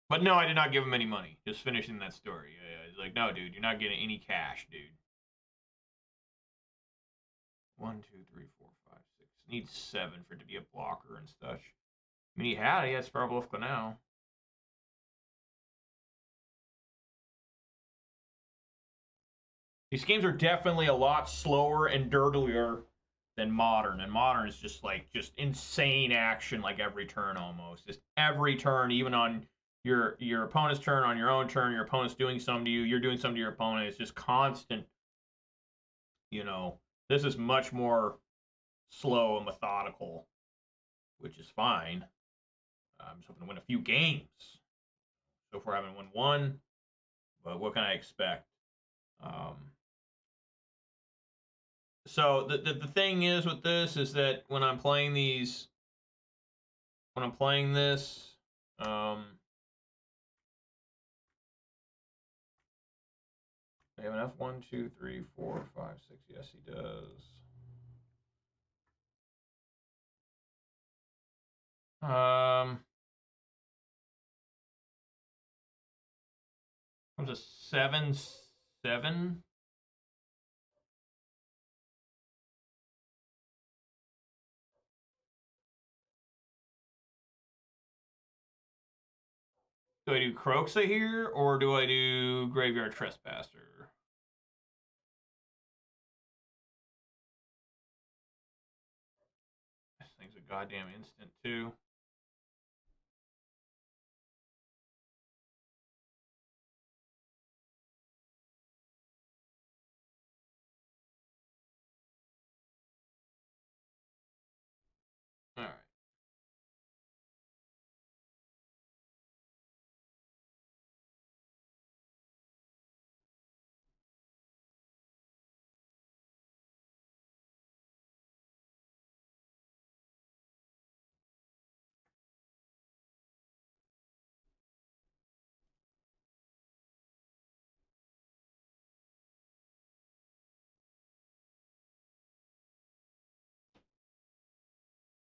But no, I did not give him any money. Just finishing that story. Yeah, he's like, no, dude, you're not getting any cash, dude. 1, 2, 3, 4, 5, 6. Needs 7 for it to be a blocker and such. I mean, he had Spiral Bluff Canal. These games are definitely a lot slower and dirtier than Modern. And Modern is just insane action like every turn almost. Just every turn, even on your opponent's turn, on your own turn, your opponent's doing something to you, you're doing something to your opponent. It's just constant. You know, this is much more slow and methodical, which is fine. I'm just hoping to win a few games. So far, I haven't won one, but what can I expect? So the thing is with this is that when I'm playing this, they have enough 1, 2, 3, 4, 5, 6. Yes, he does. What's a 7/7? Do I do Croxa here, or do I do Graveyard Trespasser? This thing's a goddamn instant, too.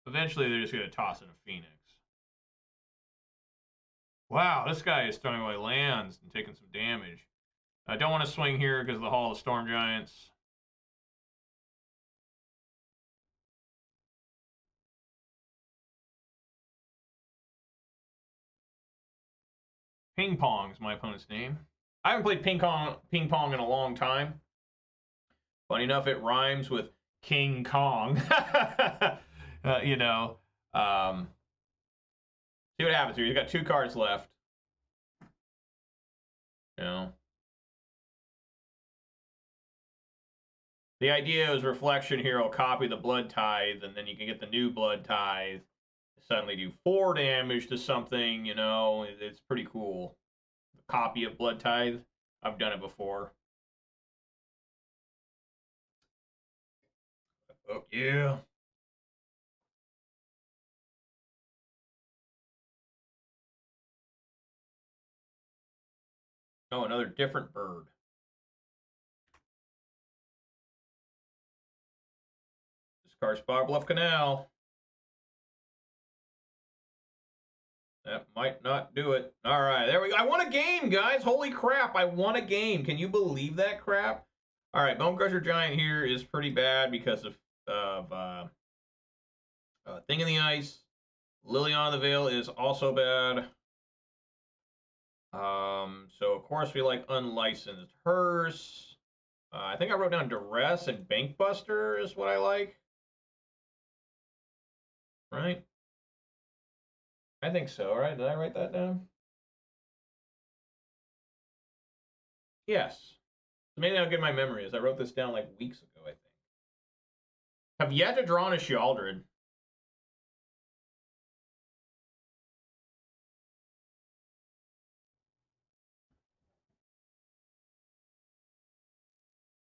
Eventually, they're just going to toss in a Phoenix. Wow, this guy is throwing away lands and taking some damage. I don't want to swing here because of the Hall of Storm Giants. Ping Pong is my opponent's name. I haven't played ping pong in a long time. Funny enough, it rhymes with King Kong. You know. See what happens here. You've got 2 cards left. You know. The idea is Reflection here will copy the Blood Tithe, and then you can get the new Blood Tithe. Suddenly do 4 damage to something, you know. It's pretty cool. Copy of Blood Tithe. I've done it before. Oh, yeah. Oh, another different bird. Discard Spot Bluff Canal. That might not do it. All right, there we go. I won a game, guys. Holy crap, I won a game. Can you believe that crap? All right, Bone Crusher Giant here is pretty bad because of Thing in the Ice. Liliana the Veil is also bad. So, of course, we like Unlicensed Hearse. I think I wrote down Duress and Bankbuster is what I like. Right? I think so, right? Did I write that down? Yes. Maybe how good my memory is. I wrote this down like weeks ago, I think. Have yet to draw a Shealdred.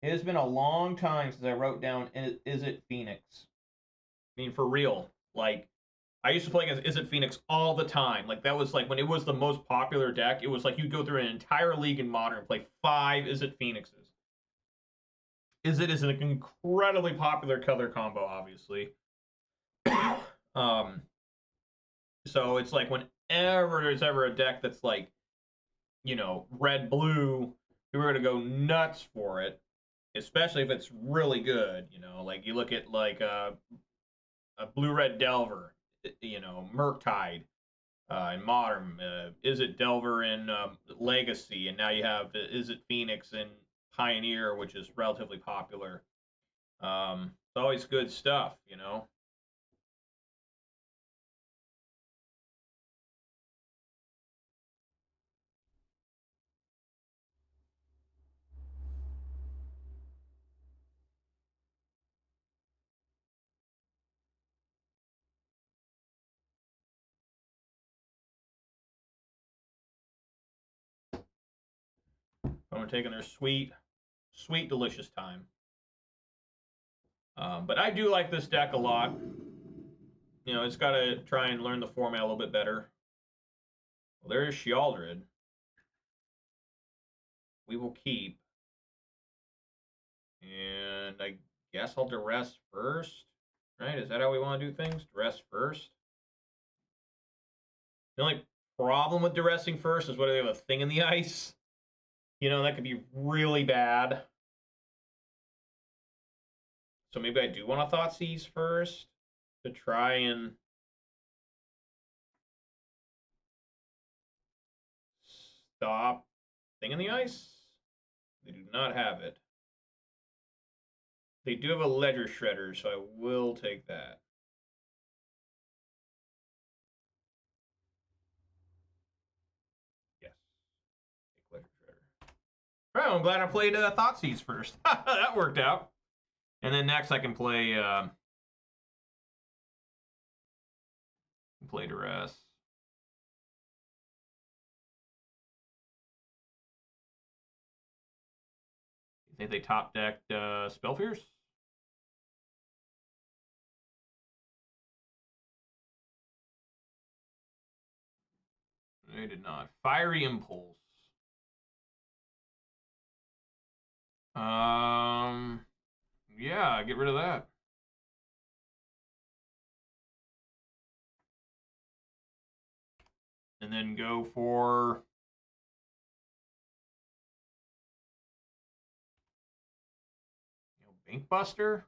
It has been a long time since I wrote down Izzet Phoenix. I mean, for real. Like, I used to play against Izzet Phoenix all the time. Like, that was like when it was the most popular deck. It was like you'd go through an entire league in Modern and play 5 Izzet Phoenixes. Izzet is an incredibly popular color combo, obviously. So it's like whenever there's ever a deck that's like, you know, red-blue, we're going to go nuts for it. Especially if it's really good, you know, like you look at like a blue-red Delver, you know, Murktide in Modern, Izzet Delver in Legacy, and now you have Izzet Phoenix in Pioneer, which is relatively popular. It's always good stuff, you know. I'm taking their sweet, sweet, delicious time. But I do like this deck a lot. You know, it's got to try and learn the format a little bit better. Well, there's Shealdred. We will keep. And I guess I'll duress first. Right? Is that how we want to do things? Duress first. The only problem with duressing first is whether they have a Thing in the Ice. You know, that could be really bad. So maybe I do want to Thoughtseize first to try and stop Thing in the Ice. They do not have it. They do have a Ledger Shredder, so I will take that. Yes. Take Ledger Shredder. All right, I'm glad I played Thoughtseize first. That worked out. And then next I can play Duress. You think they top decked Spellfierce? They did not. Fiery Impulse. Yeah, get rid of that. and then go for Bank Buster.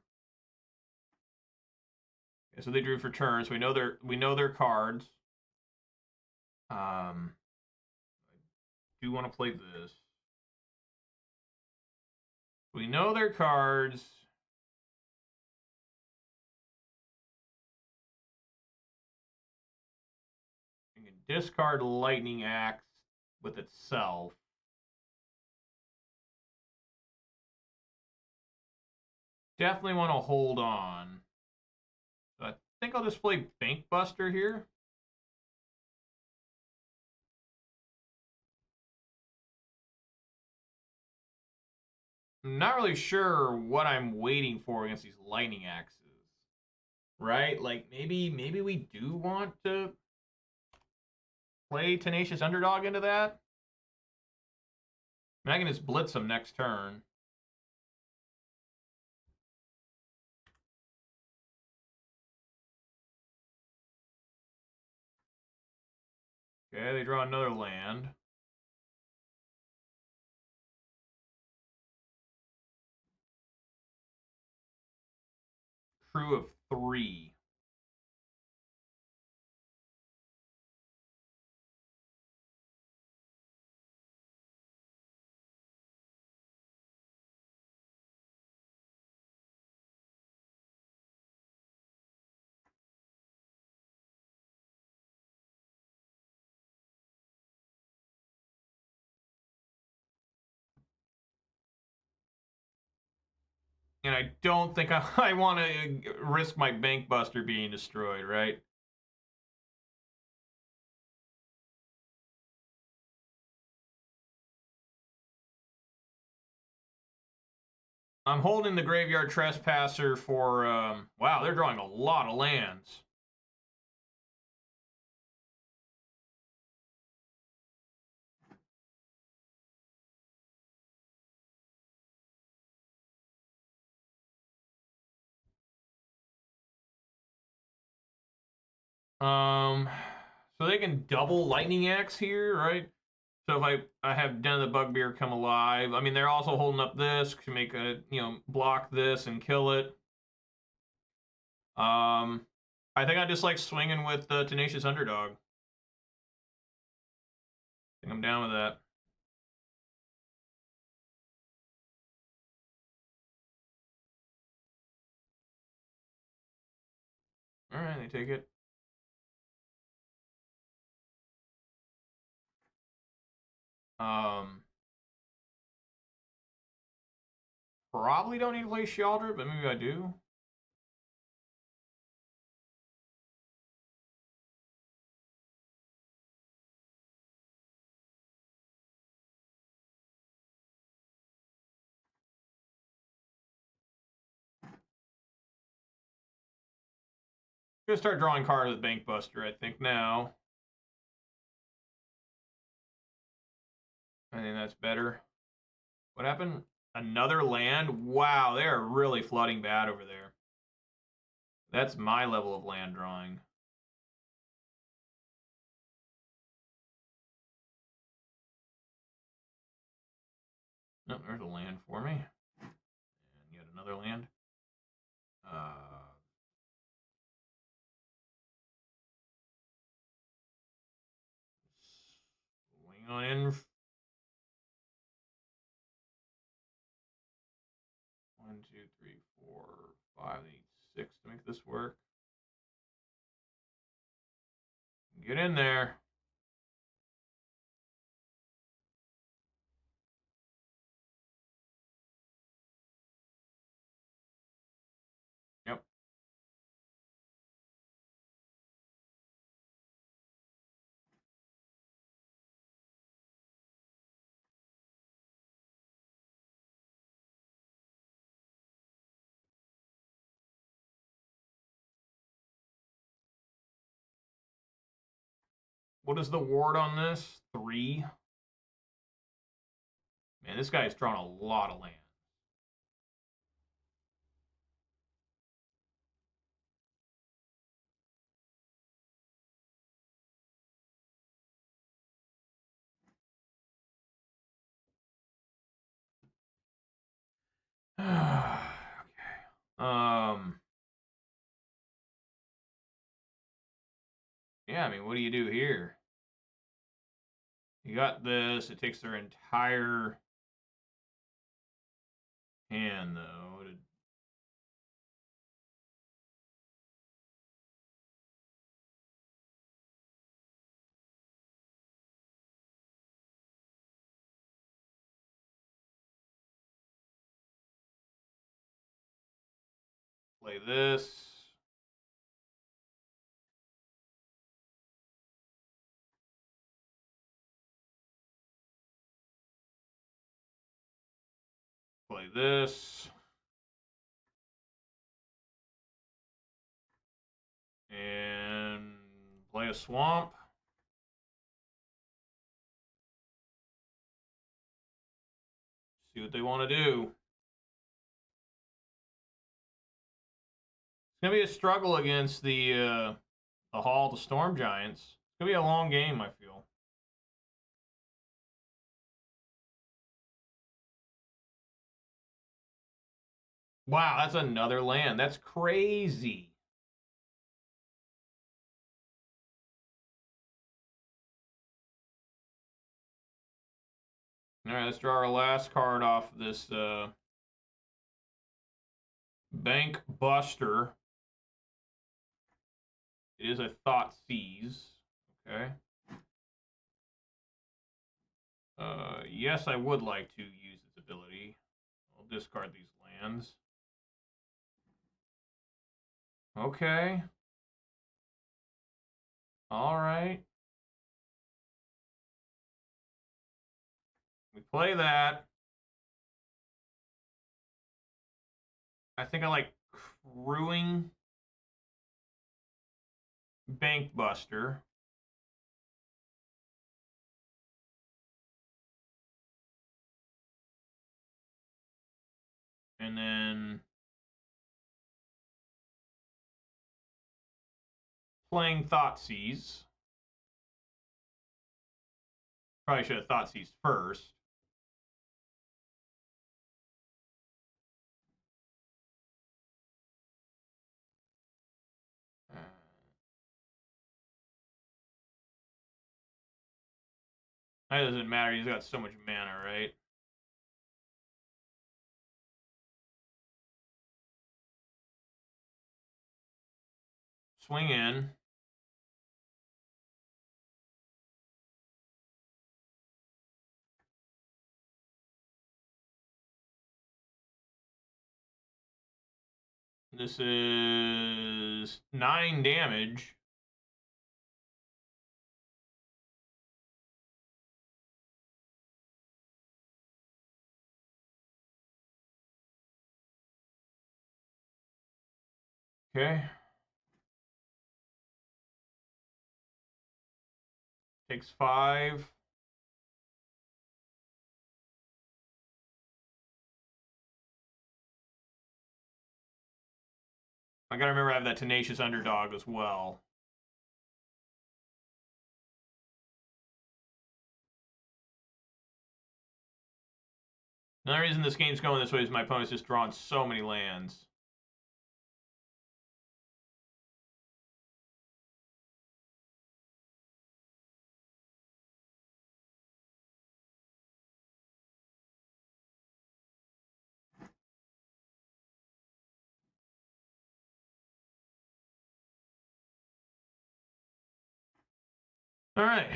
Okay, so they drew for turns. So we know their cards. I do want to play this. We know their cards. You can discard Lightning Axe with itself. Definitely want to hold on. So I think I'll just play Bank Buster here. I'm not really sure what I'm waiting for against these Lightning Axes. Right? Like maybe we do want to play Tenacious Underdog into that. I can just blitz him next turn. Okay, they draw another land. Crew of 3. And I don't think I want to risk my Bank Buster being destroyed, right? I'm holding the Graveyard Trespasser for, wow, they're drawing a lot of lands. So they can double Lightning Axe here, right? So if I have Den of the Bugbear come alive, I mean, they're also holding up this to make a, block this and kill it. I think I just like swinging with the Tenacious Underdog. I think I'm down with that. All right, they take it. Probably don't need to play Sheoldred, but maybe I do. Gonna start drawing cards with Bank Buster, I think now. I think that's better. What happened? Another land? Wow, they are really flooding bad over there. That's my level of land drawing. Oh, there's a land for me. And yet another land. Swing on in. 1, 2, 3, 4, 5. I need 6 to make this work. Get in there. Yep. What is the ward on this? 3. Man, this guy's drawn a lot of land. Yeah, I mean, what do you do here? You got this. It takes their entire hand, though. Play this. Play this. And play a swamp. See what they want to do. It's going to be a struggle against the Hall, the Storm Giants. It's going to be a long game, I feel. Wow, that's another land. That's crazy. All right, let's draw our last card off this Bank Buster. It is a Thoughtseize. Okay. Yes, I would like to use its ability. I'll discard these lands. Okay. All right. We play that. I think I like crewing Bank Buster. And then playing Thoughtseize. Probably should have Thoughtseize first. That doesn't matter. He's got so much mana, right? Swing in. This is 9 damage. Okay. Takes 5. I gotta remember I have that Tenacious Underdog as well. Another reason this game's going this way is my opponent's just drawn so many lands. All right.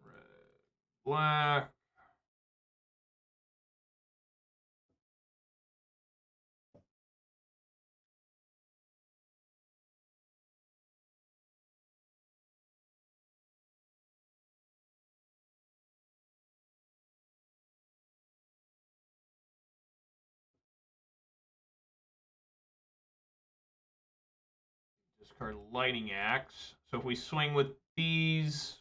Red, black. Discard Lightning Axe. So if we swing with these,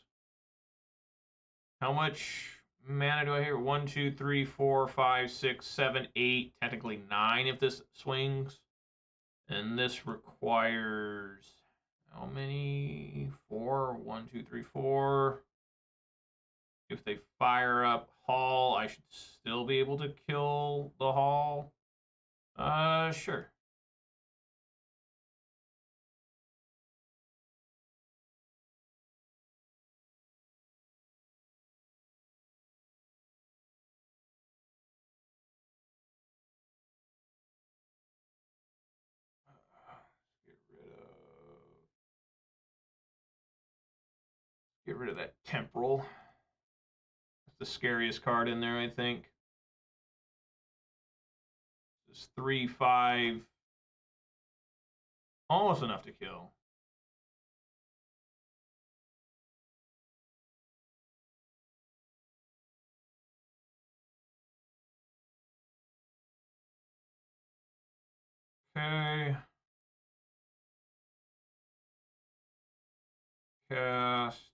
how much mana do I hear? 1, 2, 3, 4, 5, 6, 7, 8. Technically 9 if this swings. And this requires how many? 4. 1, 2, 3, 4. If they fire up Hall, I should still be able to kill the Hall. Sure. Get rid of that temporal. That's the scariest card in there, I think. This 3/5. Almost enough to kill. Okay. Cast.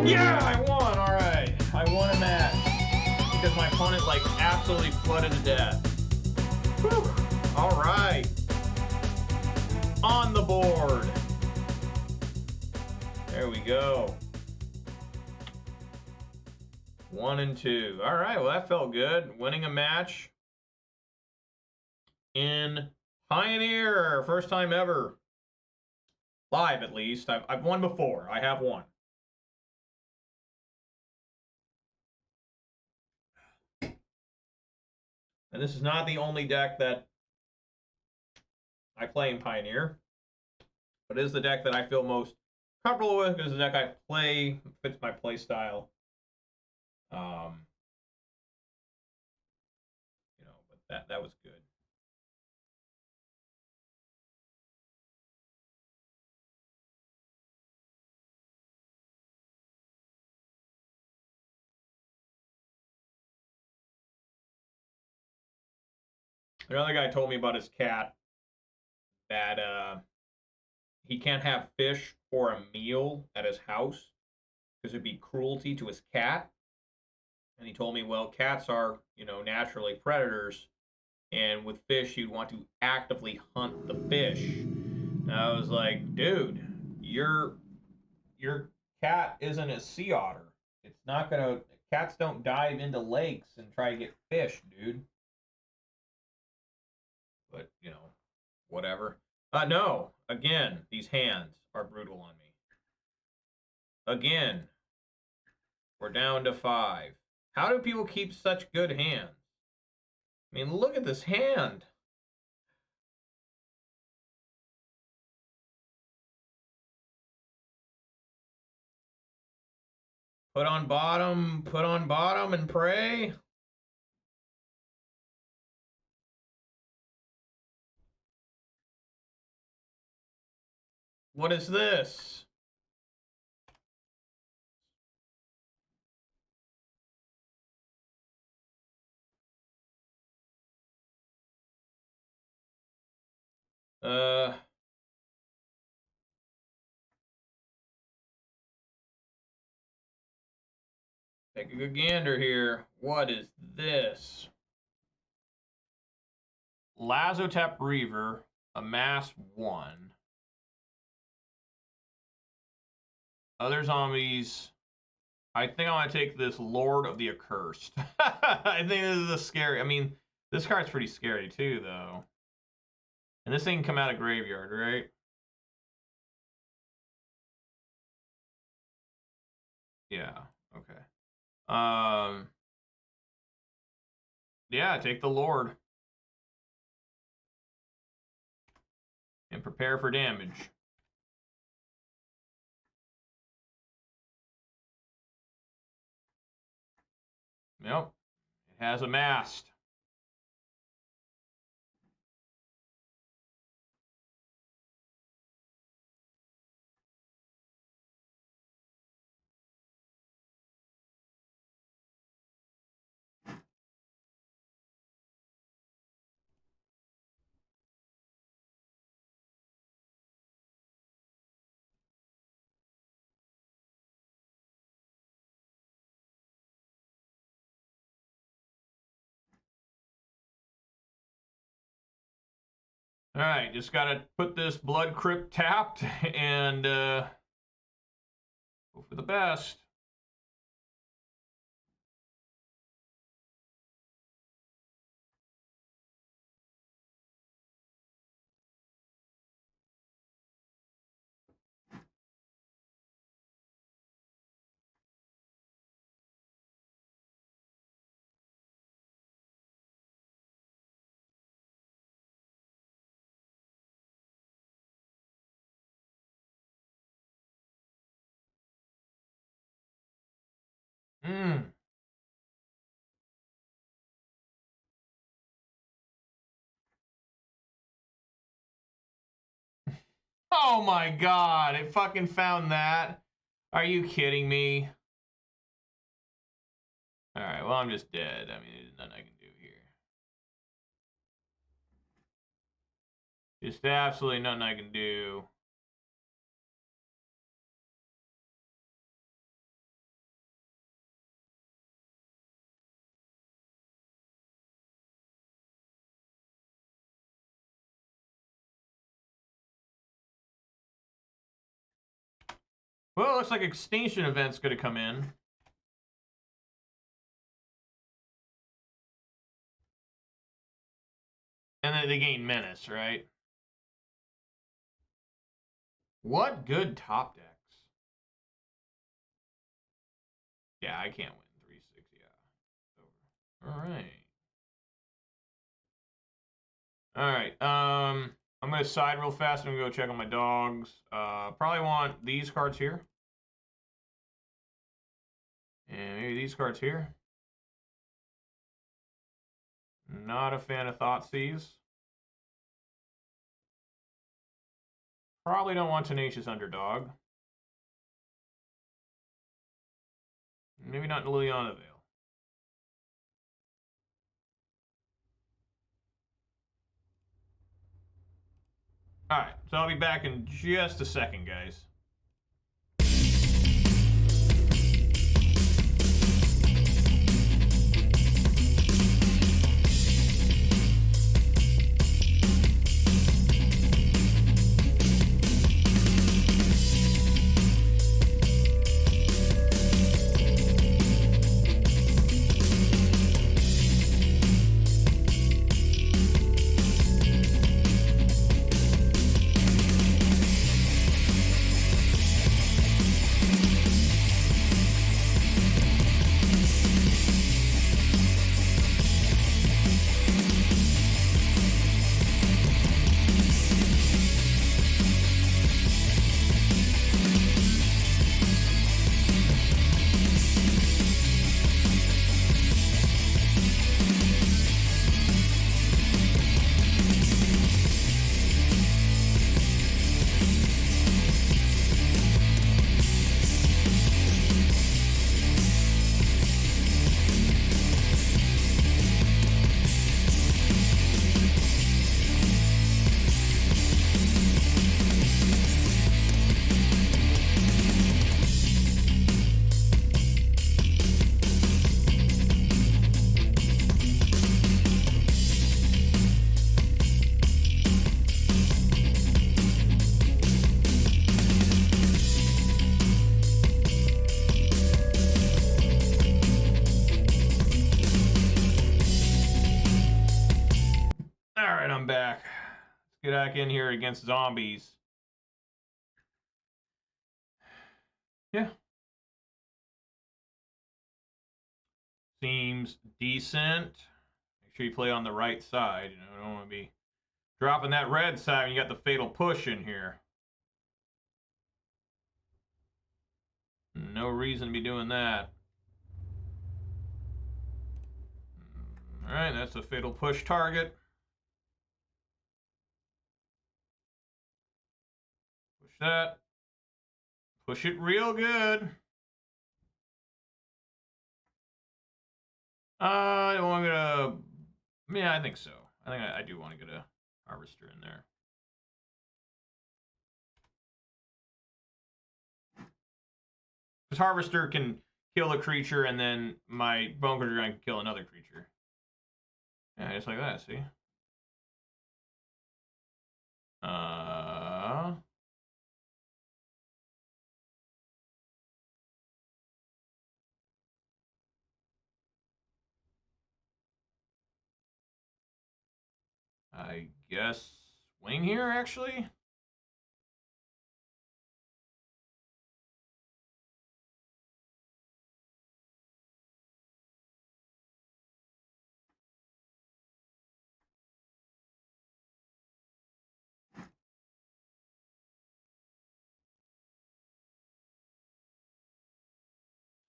Yeah, I won. All right, I won a match because my opponent like absolutely flooded to death. Whew. All right, on the board. There we go. 1 and 2. All right, well that felt good. Winning a match in Pioneer, first time ever. Live, at least. I've won before. I have won. And this is not the only deck that I play in Pioneer, but it is the deck that I feel most comfortable with because the deck I play fits my play style. You know, but that was good. Another guy told me about his cat that he can't have fish or a meal at his house because it'd be cruelty to his cat. And he told me, well, cats are, you know, naturally predators, and with fish, you'd want to actively hunt the fish. And I was like, dude, your cat isn't a sea otter. It's not gonna. Cats don't dive into lakes and try to get fish, dude. But you know, whatever. No. Again, these hands are brutal on me. Again, we're down to 5. How do people keep such good hands? I mean, look at this hand. Put on bottom, and pray. What is this? Take a good gander here. What is this? Lazotep Reaver, amass 1. Other zombies. I think I want to take this Lord of the Accursed. I think this is a scary. I mean, this card's pretty scary too, though. And this thing can come out of graveyard, right? Yeah. Okay. Yeah, take the Lord. And prepare for damage. Yep. It has amassed. All right, just gotta put this Blood Crypt tapped and hope for the best. Mm. Oh my god, it fucking found that. Are you kidding me? Alright, well, I'm just dead. I mean, there's nothing I can do here. Just absolutely nothing I can do. Well, it looks like extinction event's gonna come in. And then they gain menace, right? What good top decks? Yeah, I can't win 3-6. Yeah. Over. Alright. I'm gonna side real fast and I'm gonna go check on my dogs. Probably want these cards here. And maybe these cards here. Not a fan of Thoughtseize. Probably don't want Tenacious Underdog. Maybe not Liliana Veil. Alright, so I'll be back in just a second, guys. Alright, I'm back. Let's get back in here against zombies. Yeah. Seems decent. Make sure you play on the right side. You know, I don't want to be dropping that red side when you got the fatal push in here. No reason to be doing that. Alright, that's a fatal push target. Push that. Push it real good. I don't want to get a... Yeah, I think so. I think I do want to get a harvester in there. Because harvester can kill a creature and then my bone crusher can kill another creature. Yeah, just like that, see? I guess swing here, actually?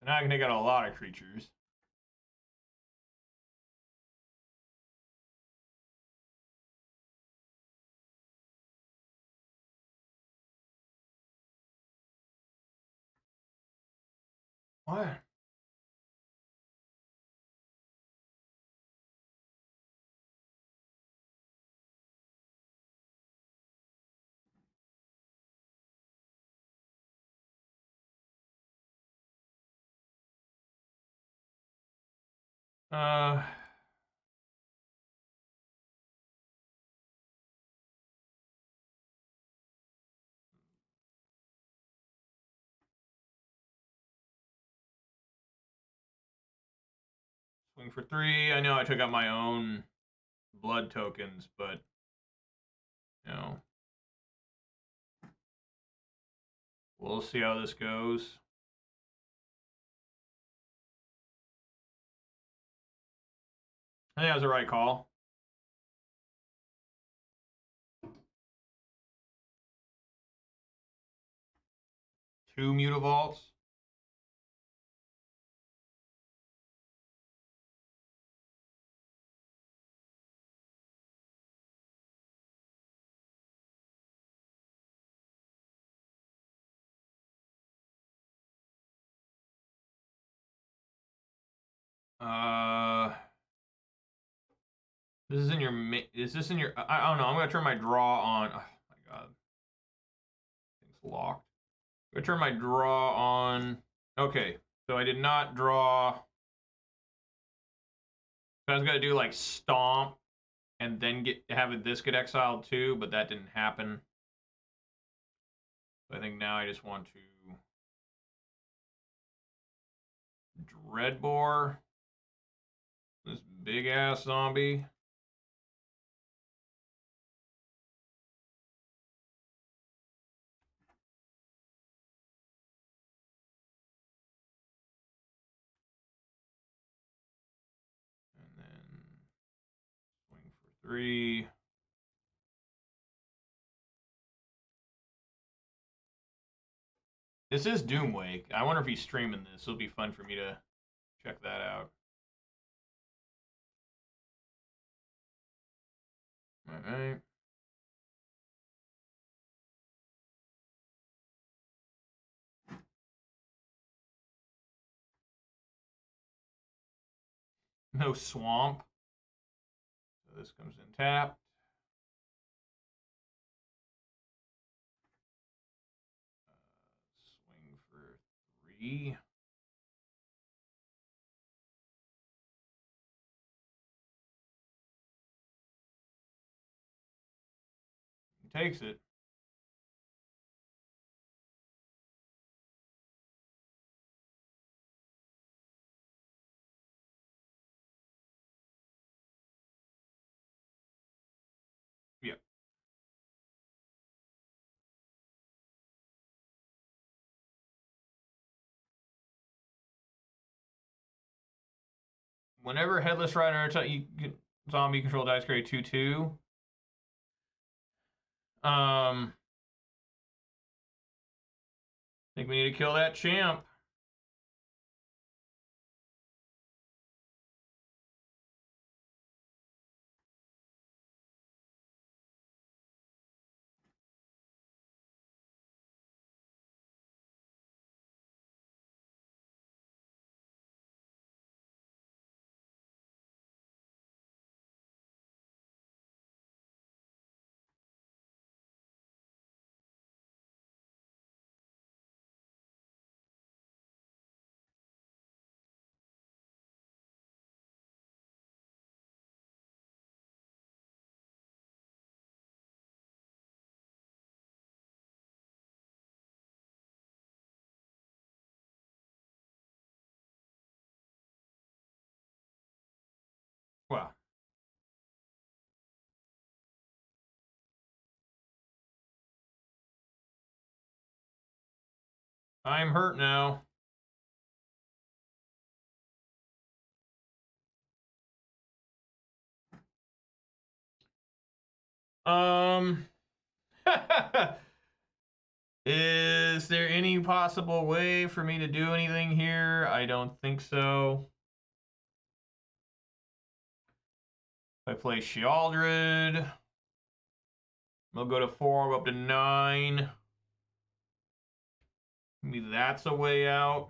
So now I can take out a lot of creatures. What? Uh, Swing for 3. I know I took out my own blood tokens, but you know, we'll see how this goes. I think that was the right call. 2 Mutavaults. This is in your. Is this in your? I don't know. I'm gonna turn my draw on. Oh my god, thing's locked. I'm gonna turn my draw on. Okay, so I did not draw. I was gonna do like stomp, and then have this get exiled too, but that didn't happen. So I think now I just want to Dreadbore this big ass zombie. And then swing for 3. This is Doomwake. I wonder if he's streaming this. It'll be fun for me to check that out. Alright. No swamp. So this comes in tapped. Swing for 3. He takes it. Yep. Whenever Headless Rider zombie control dice carry 2/2. I think we need to kill that champ. Well, I'm hurt now. Um Is there any possible way for me to do anything here? I don't think so. If I play Shealdred, we'll go to 4, go up to 9. Maybe that's a way out.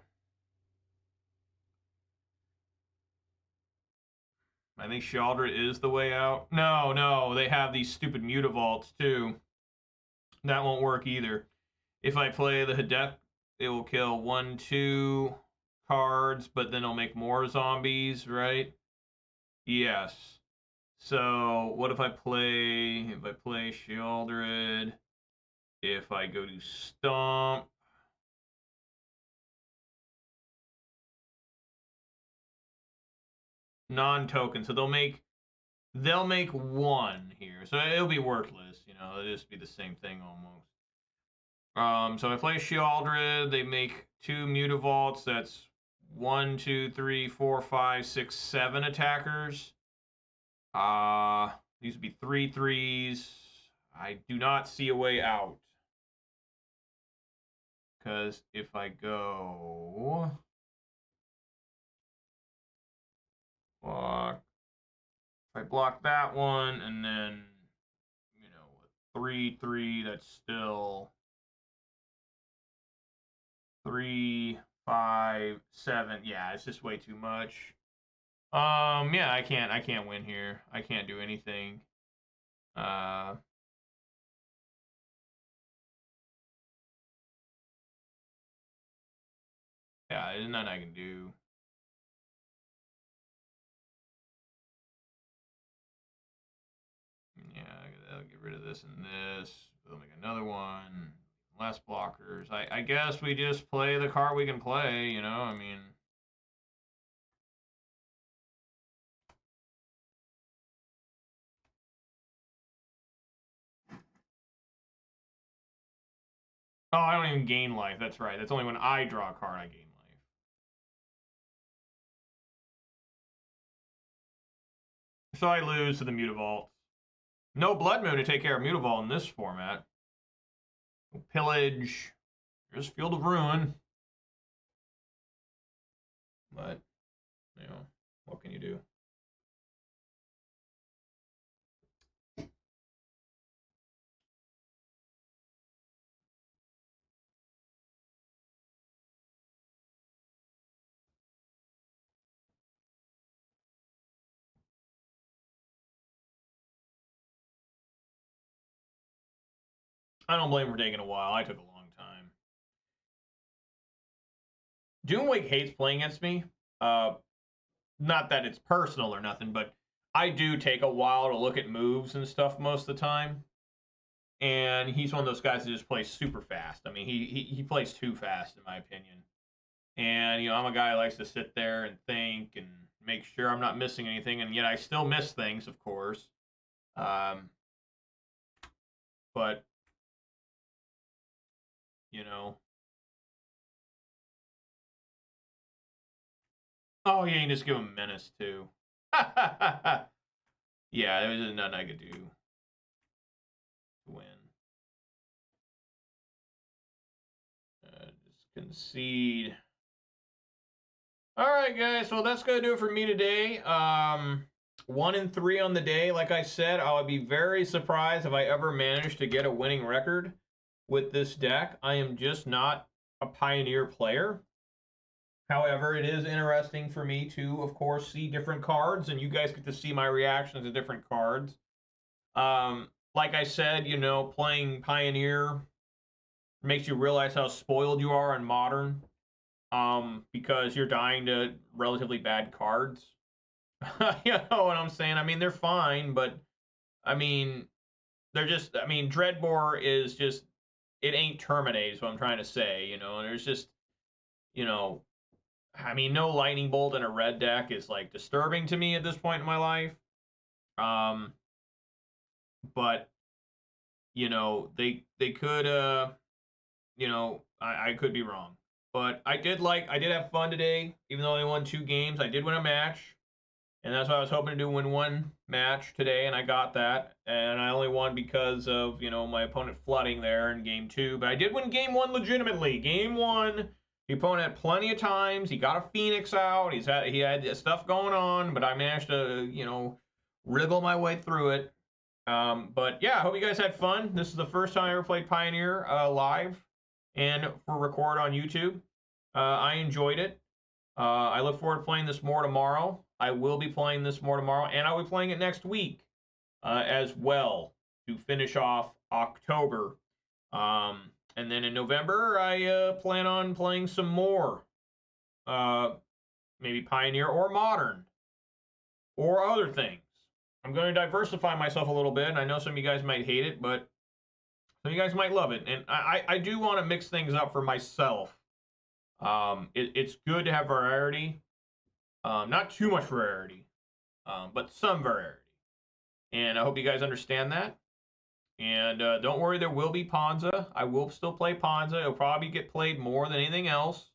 I think Shealdred is the way out. No, they have these stupid Mutavaults too. That won't work either. If I play the Hadeth, it will kill 1, 2 cards, but then it'll make more zombies, right? Yes. So what if I play Shealdred, if I go to Stomp, non-token, so they'll make 1 here. So it'll be worthless, you know, it'll just be the same thing almost. So if I play Shealdred, they make 2 Mutavaults, that's 1, 2, 3, 4, 5, 6, 7 attackers. These would be 3 3s. I do not see a way out. Because if I go block, if I block that one, and then, you know, 3 3, that's still 3, 5, 7. Yeah, it's just way too much. Yeah, I can't win here. I can't do anything. Yeah, there's nothing I can do. Yeah, I'll get rid of this and this. We'll make another one. Less blockers. I guess we just play the card we can play, you know? I mean... Oh, I don't even gain life. That's right. That's only when I draw a card I gain life. So I lose to the Mutavault. No Blood Moon to take care of Mutavault in this format. Pillage. Just Field of Ruin. But, you know, what can you do? I don't blame for taking a while. I took a long time. Doomwake hates playing against me. Not that it's personal or nothing, but I do take a while to look at moves and stuff most of the time. And he's one of those guys that just plays super fast. I mean, he plays too fast, in my opinion. And, you know, I'm a guy who likes to sit there and think and make sure I'm not missing anything. And yet I still miss things, of course. But, you know. Oh, yeah, you can just give him Menace, too. Yeah, there was nothing I could do to win. Just concede. All right, guys. Well, that's going to do it for me today. 1 and 3 on the day. Like I said, I would be very surprised if I ever managed to get a winning record with this deck. I am just not a Pioneer player. However, it is interesting for me to, of course, see different cards, and you guys get to see my reactions to different cards. Like I said, you know, playing Pioneer makes you realize how spoiled you are in Modern, because you're dying to relatively bad cards. You know what I'm saying? I mean, they're fine, but, I mean, they're just, I mean, Dreadbore is just, it ain't Terminate is what I'm trying to say, you know, and there's just, you know, I mean, no Lightning Bolt in a red deck is, like, disturbing to me at this point in my life. But, you know, they could, you know, I could be wrong. But I did have fun today, even though I won 2 games. I did win a match. And that's why I was hoping to do win one match today, and I got that. And I only won because of, you know, my opponent flooding there in game 2. But I did win game 1 legitimately. Game 1, the opponent had plenty of times. He got a Phoenix out. He had stuff going on, but I managed to, you know, wriggle my way through it. But yeah, I hope you guys had fun. This is the first time I ever played Pioneer live and for record on YouTube. I enjoyed it. I look forward to playing this more tomorrow. I will be playing this more tomorrow, and I'll be playing it next week as well to finish off October. And then in November, I plan on playing some more. Maybe Pioneer or Modern or other things. I'm going to diversify myself a little bit, and I know some of you guys might hate it, but some of you guys might love it. And I do want to mix things up for myself. It's good to have variety. Not too much variety, but some variety. And I hope you guys understand that. And don't worry, there will be Ponza. I will still play Ponza. It'll probably get played more than anything else,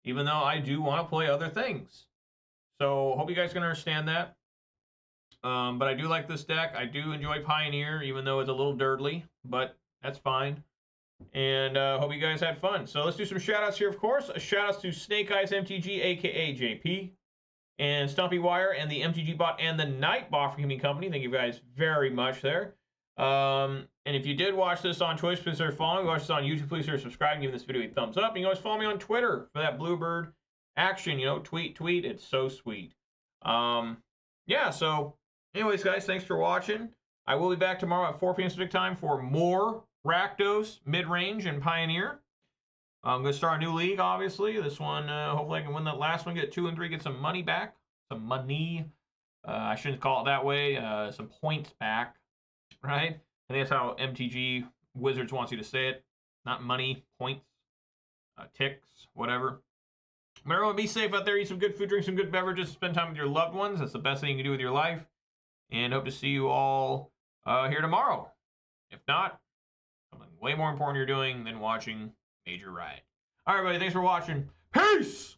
even though I do want to play other things. So hope you guys can understand that. But I do like this deck. I do enjoy Pioneer, even though it's a little dirtly, but that's fine. And hope you guys had fun. So let's do some shout-outs here, of course. Shout-outs to Snake Eyes MTG, a.k.a. JP, and Stumpy Wire, and the MTG Bot, and the Nightbot for Gaming Company. Thank you guys very much there. And if you did watch this on Twitch, please consider following. Watch this on YouTube, please consider subscribing, giving this video a thumbs up. You can always follow me on Twitter for that Bluebird action. You know, tweet. It's so sweet. Yeah, so anyways, guys, thanks for watching. I will be back tomorrow at 4 p.m. Pacific time for more Rakdos, Midrange, and Pioneer. I'm going to start a new league, obviously. This one, hopefully I can win that last one, get 2 and 3, get some money back. Some money. I shouldn't call it that way. Some points back, right? I think that's how MTG Wizards wants you to say it. Not money, points, ticks, whatever. But everyone, be safe out there. Eat some good food, drink some good beverages, spend time with your loved ones. That's the best thing you can do with your life. And hope to see you all here tomorrow. If not, something way more important you're doing than watching Major Riot. All right, everybody, thanks for watching. Peace!